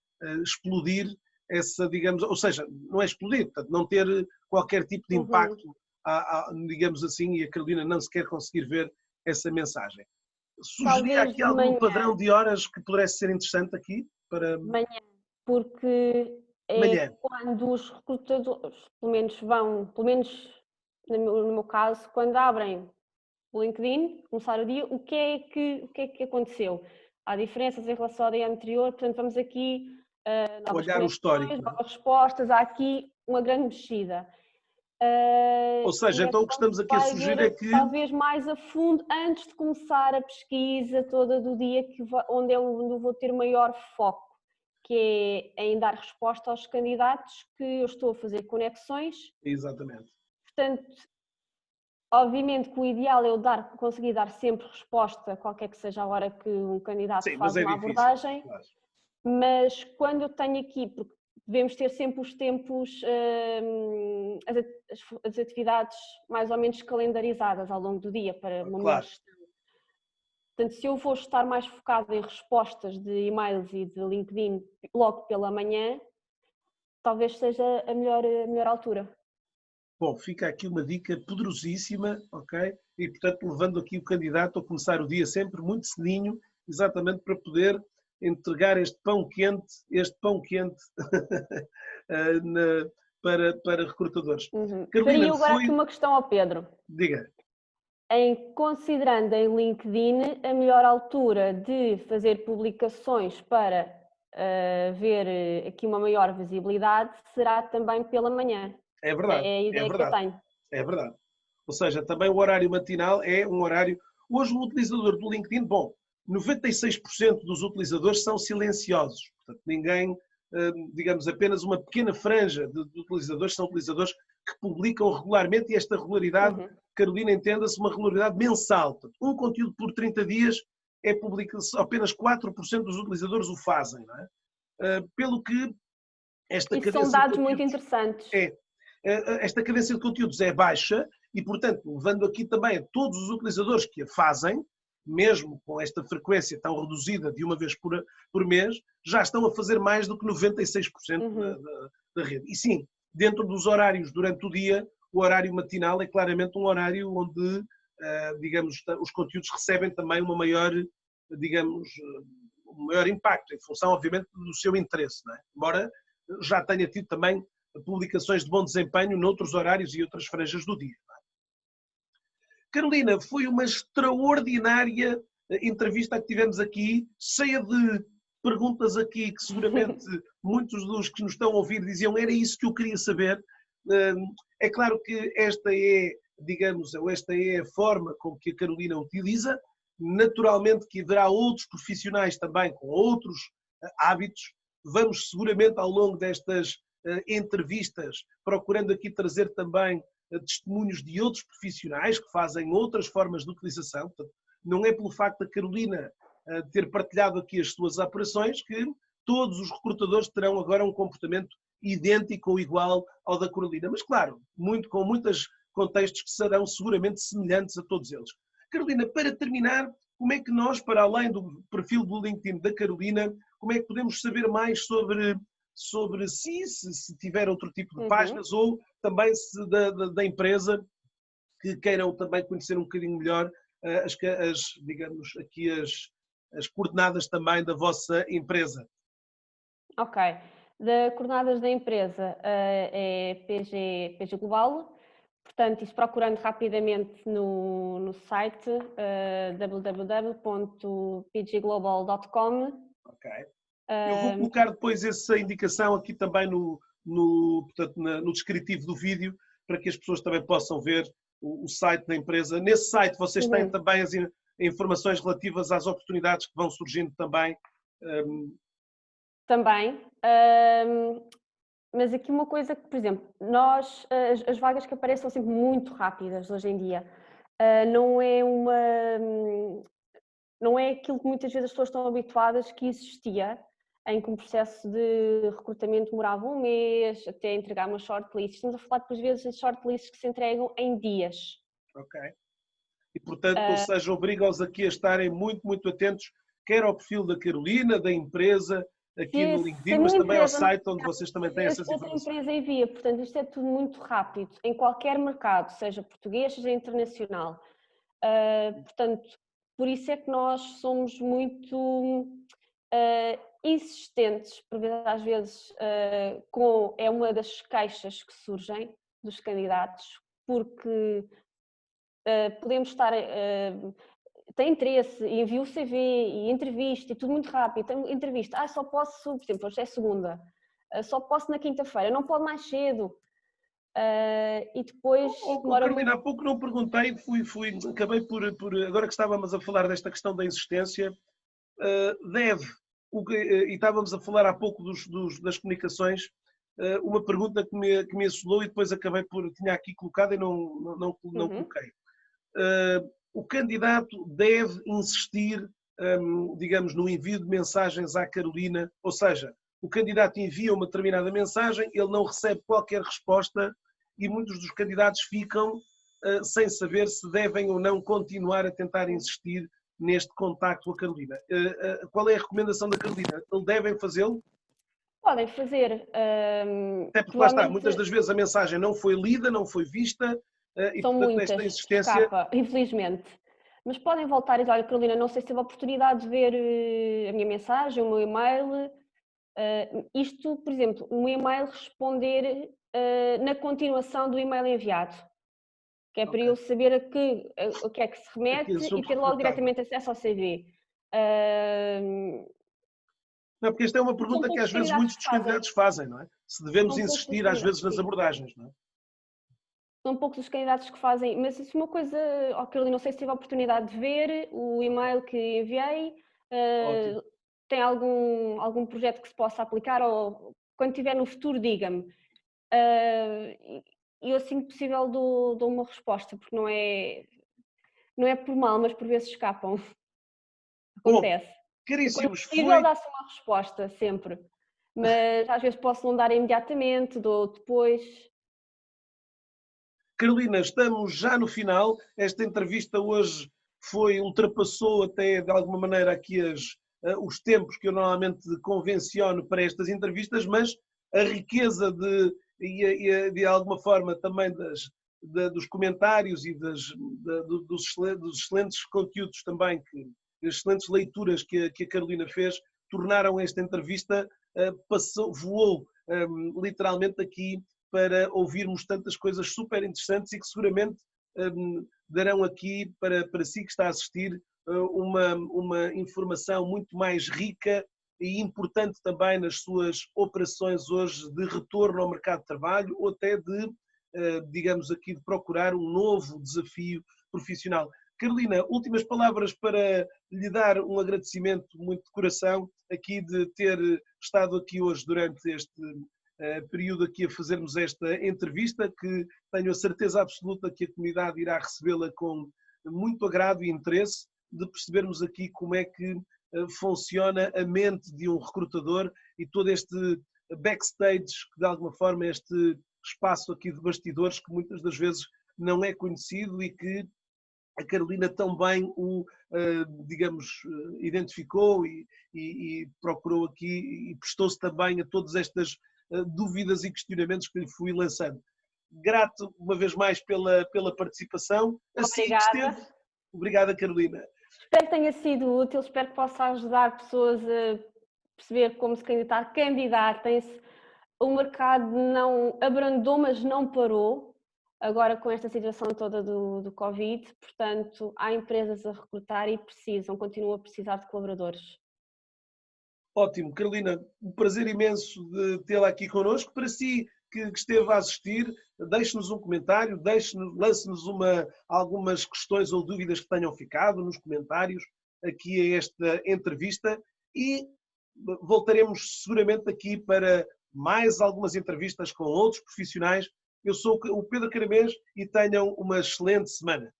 explodir essa, digamos, ou seja, não é explodir, portanto, não ter qualquer tipo de Uhum. impacto, digamos assim, e a Carolina não sequer conseguir ver essa mensagem. Sugeria Talvez aqui de algum manhã, padrão de horas que pudesse ser interessante aqui para de manhã, porque é manhã. quando os recrutadores, pelo menos vão, pelo menos no meu caso, quando abrem o LinkedIn, começar o dia, o que é que aconteceu? Há diferenças em relação ao dia anterior, portanto vamos aqui novas Olhar o histórico, conexões, não é? novas respostas, há aqui uma grande mexida. Ou seja, E é então o que quando estamos se aqui a vai sugerir é ver que, talvez mais a fundo antes de começar a pesquisa toda do dia onde eu vou ter maior foco, que é em dar resposta aos candidatos que eu estou a fazer conexões. exatamente, Portanto, obviamente que o ideal é eu conseguir dar sempre resposta, qualquer que seja a hora que um candidato sim, mas faz é uma difícil, abordagem, claro. mas quando eu tenho aqui, porque devemos ter sempre os tempos, as atividades mais ou menos calendarizadas ao longo do dia para uma melhor Claro. gestão. Portanto, se eu vou estar mais focada em respostas de e-mails e de LinkedIn logo pela manhã, talvez seja a melhor altura. Bom, fica aqui uma dica poderosíssima, ok? E, portanto, levando aqui o candidato a começar o dia sempre muito cedinho, exatamente para poder entregar este pão quente para recrutadores. Uhum. Carolina, Faria agora aqui foi, uma questão ao Pedro. diga, Considerando em LinkedIn a melhor altura de fazer publicações para ver aqui uma maior visibilidade será também pela manhã. é verdade, É a é ideia que eu verdade, tenho. é verdade. Ou seja, também o horário matinal é um horário. Hoje, o utilizador do LinkedIn, bom, 96% dos utilizadores são silenciosos. Portanto, ninguém, digamos, apenas uma pequena franja de utilizadores são utilizadores que publicam regularmente e esta regularidade, Uhum. Carolina, entenda-se uma regularidade mensal. Portanto, um conteúdo por 30 dias é publicado, apenas 4% dos utilizadores o fazem, não é? Pelo que esta Isso são cadência de dados muito conteúdos interessantes. é esta cadência de conteúdos é baixa e, portanto, levando aqui também a todos os utilizadores que a fazem, mesmo com esta frequência tão reduzida de uma vez por mês, já estão a fazer mais do que 96% Uhum. da rede. E sim, dentro dos horários durante o dia, o horário matinal é claramente um horário onde, digamos, os conteúdos recebem também uma maior, digamos, um maior impacto, em função, obviamente, do seu interesse, não é? Embora já tenha tido também publicações de bom desempenho noutros horários e outras franjas do dia. Carolina, foi uma extraordinária entrevista que tivemos aqui, cheia de perguntas aqui que seguramente muitos dos que nos estão a ouvir diziam era isso que eu queria saber. É claro que esta é, digamos, esta é a forma com que a Carolina utiliza. Naturalmente que haverá outros profissionais também com outros hábitos. Vamos seguramente ao longo destas entrevistas, procurando aqui trazer também testemunhos de outros profissionais que fazem outras formas de utilização. Portanto, não é pelo facto da Carolina ter partilhado aqui as suas operações que todos os recrutadores terão agora um comportamento idêntico ou igual ao da Carolina. Mas, claro, com muitos contextos que serão seguramente semelhantes a todos eles. Carolina, para terminar, como é que nós, para além do perfil do LinkedIn da Carolina, como é que podemos saber mais sobre si, se tiver outro tipo de Uhum. páginas, ou também da empresa, que queiram também conhecer um bocadinho melhor digamos, aqui as coordenadas também da vossa empresa. Ok. De coordenadas da empresa é PG Global. Portanto, isso procurando rapidamente no site www.pgglobal.com. Ok. Eu vou colocar depois essa indicação aqui também portanto, no descritivo do vídeo, para que as pessoas também possam ver o site da empresa. Nesse site vocês têm também as informações relativas às oportunidades que vão surgindo também. Também. Mas aqui uma coisa que, por exemplo, as vagas que aparecem são sempre muito rápidas hoje em dia. Não é aquilo que muitas vezes as pessoas estão habituadas que existia, em que um processo de recrutamento demorava um mês, até entregar uma shortlist. Estamos a falar, por vezes, de shortlists que se entregam em dias. Ok. E, portanto, ou seja, obriga-os aqui a estarem muito, muito atentos, quer ao perfil da Carolina, da empresa, aqui no LinkedIn, mas também ao site onde vocês também têm essas informações. Outra empresa envia, portanto, isto é tudo muito rápido, em qualquer mercado, seja português, seja internacional. Portanto, por isso é que nós somos muito insistentes, porque às vezes é uma das queixas que surgem dos candidatos, porque podemos estar tem interesse e envia o CV e entrevista e tudo muito rápido, tem entrevista, só posso, por exemplo, hoje é segunda, só posso na quinta-feira, não pode mais cedo. E depois Carolina, há pouco não perguntei, acabei por, agora que estávamos a falar desta questão da insistência, e estávamos a falar há pouco das comunicações, uma pergunta que me assolou e depois tinha aqui colocado e não coloquei. O candidato deve insistir, digamos, no envio de mensagens à Carolina, ou seja, o candidato envia uma determinada mensagem, ele não recebe qualquer resposta e muitos dos candidatos ficam sem saber se devem ou não continuar a tentar insistir neste contacto com a Carolina. Qual é a recomendação da Carolina? Eles devem fazê-lo? Podem fazer. Até porque lá está, muitas das vezes a mensagem não foi lida, não foi vista e são portanto muitas, esta insistência... escapa, infelizmente. Mas podem voltar e dizer, olha Carolina, não sei se teve a oportunidade de ver a minha mensagem, o meu e-mail. Isto, por exemplo, um e-mail responder na continuação do e-mail enviado, que é para eu saber a que é que se remete e ter logo diretamente acesso ao CV. Não, porque esta é uma pergunta que às vezes muitos dos candidatos fazem, não é? Se devemos insistir às vezes nas abordagens, não é? São poucos os candidatos que fazem, mas isso é uma coisa, Carolina, não sei se tive a oportunidade de ver o e-mail que enviei, tem algum projeto que se possa aplicar ou quando tiver no futuro diga-me. E eu assim que possível dou uma resposta, porque não é por mal, mas por vezes escapam. Acontece. Caríssimos, quando possível dá-se uma resposta, sempre. Mas às vezes posso não dar imediatamente, dou depois. Carolina, estamos já no final. Esta entrevista hoje ultrapassou até de alguma maneira aqui os tempos que eu normalmente convenciono para estas entrevistas, mas a riqueza de alguma forma também dos comentários e dos excelentes conteúdos também, das excelentes leituras que a Carolina fez, tornaram esta entrevista, voou literalmente aqui para ouvirmos tantas coisas super interessantes e que seguramente darão aqui para si que está a assistir uma informação muito mais rica e importante também nas suas operações hoje de retorno ao mercado de trabalho ou até digamos aqui, de procurar um novo desafio profissional. Carolina, últimas palavras para lhe dar um agradecimento muito de coração aqui de ter estado aqui hoje durante este período aqui a fazermos esta entrevista, que tenho a certeza absoluta que a comunidade irá recebê-la com muito agrado e interesse, de percebermos aqui como é que funciona a mente de um recrutador e todo este backstage, que de alguma forma este espaço aqui de bastidores que muitas das vezes não é conhecido e que a Carolina também digamos, identificou e procurou aqui e prestou-se também a todas estas dúvidas e questionamentos que lhe fui lançando. Grato uma vez mais pela participação. Assim que esteve. Obrigada, Carolina. Espero que tenha sido útil, espero que possa ajudar pessoas a perceber como se candidatar. Candidatem-se. O mercado não abrandou, mas não parou, agora com esta situação toda do Covid. Portanto, há empresas a recrutar e continuam a precisar de colaboradores. Ótimo, Carolina, um prazer imenso de tê-la aqui connosco. Para si que esteve a assistir, deixe-nos um comentário, lance-nos algumas questões ou dúvidas que tenham ficado nos comentários aqui a esta entrevista e voltaremos seguramente aqui para mais algumas entrevistas com outros profissionais. Eu sou o Pedro Caramês e tenham uma excelente semana.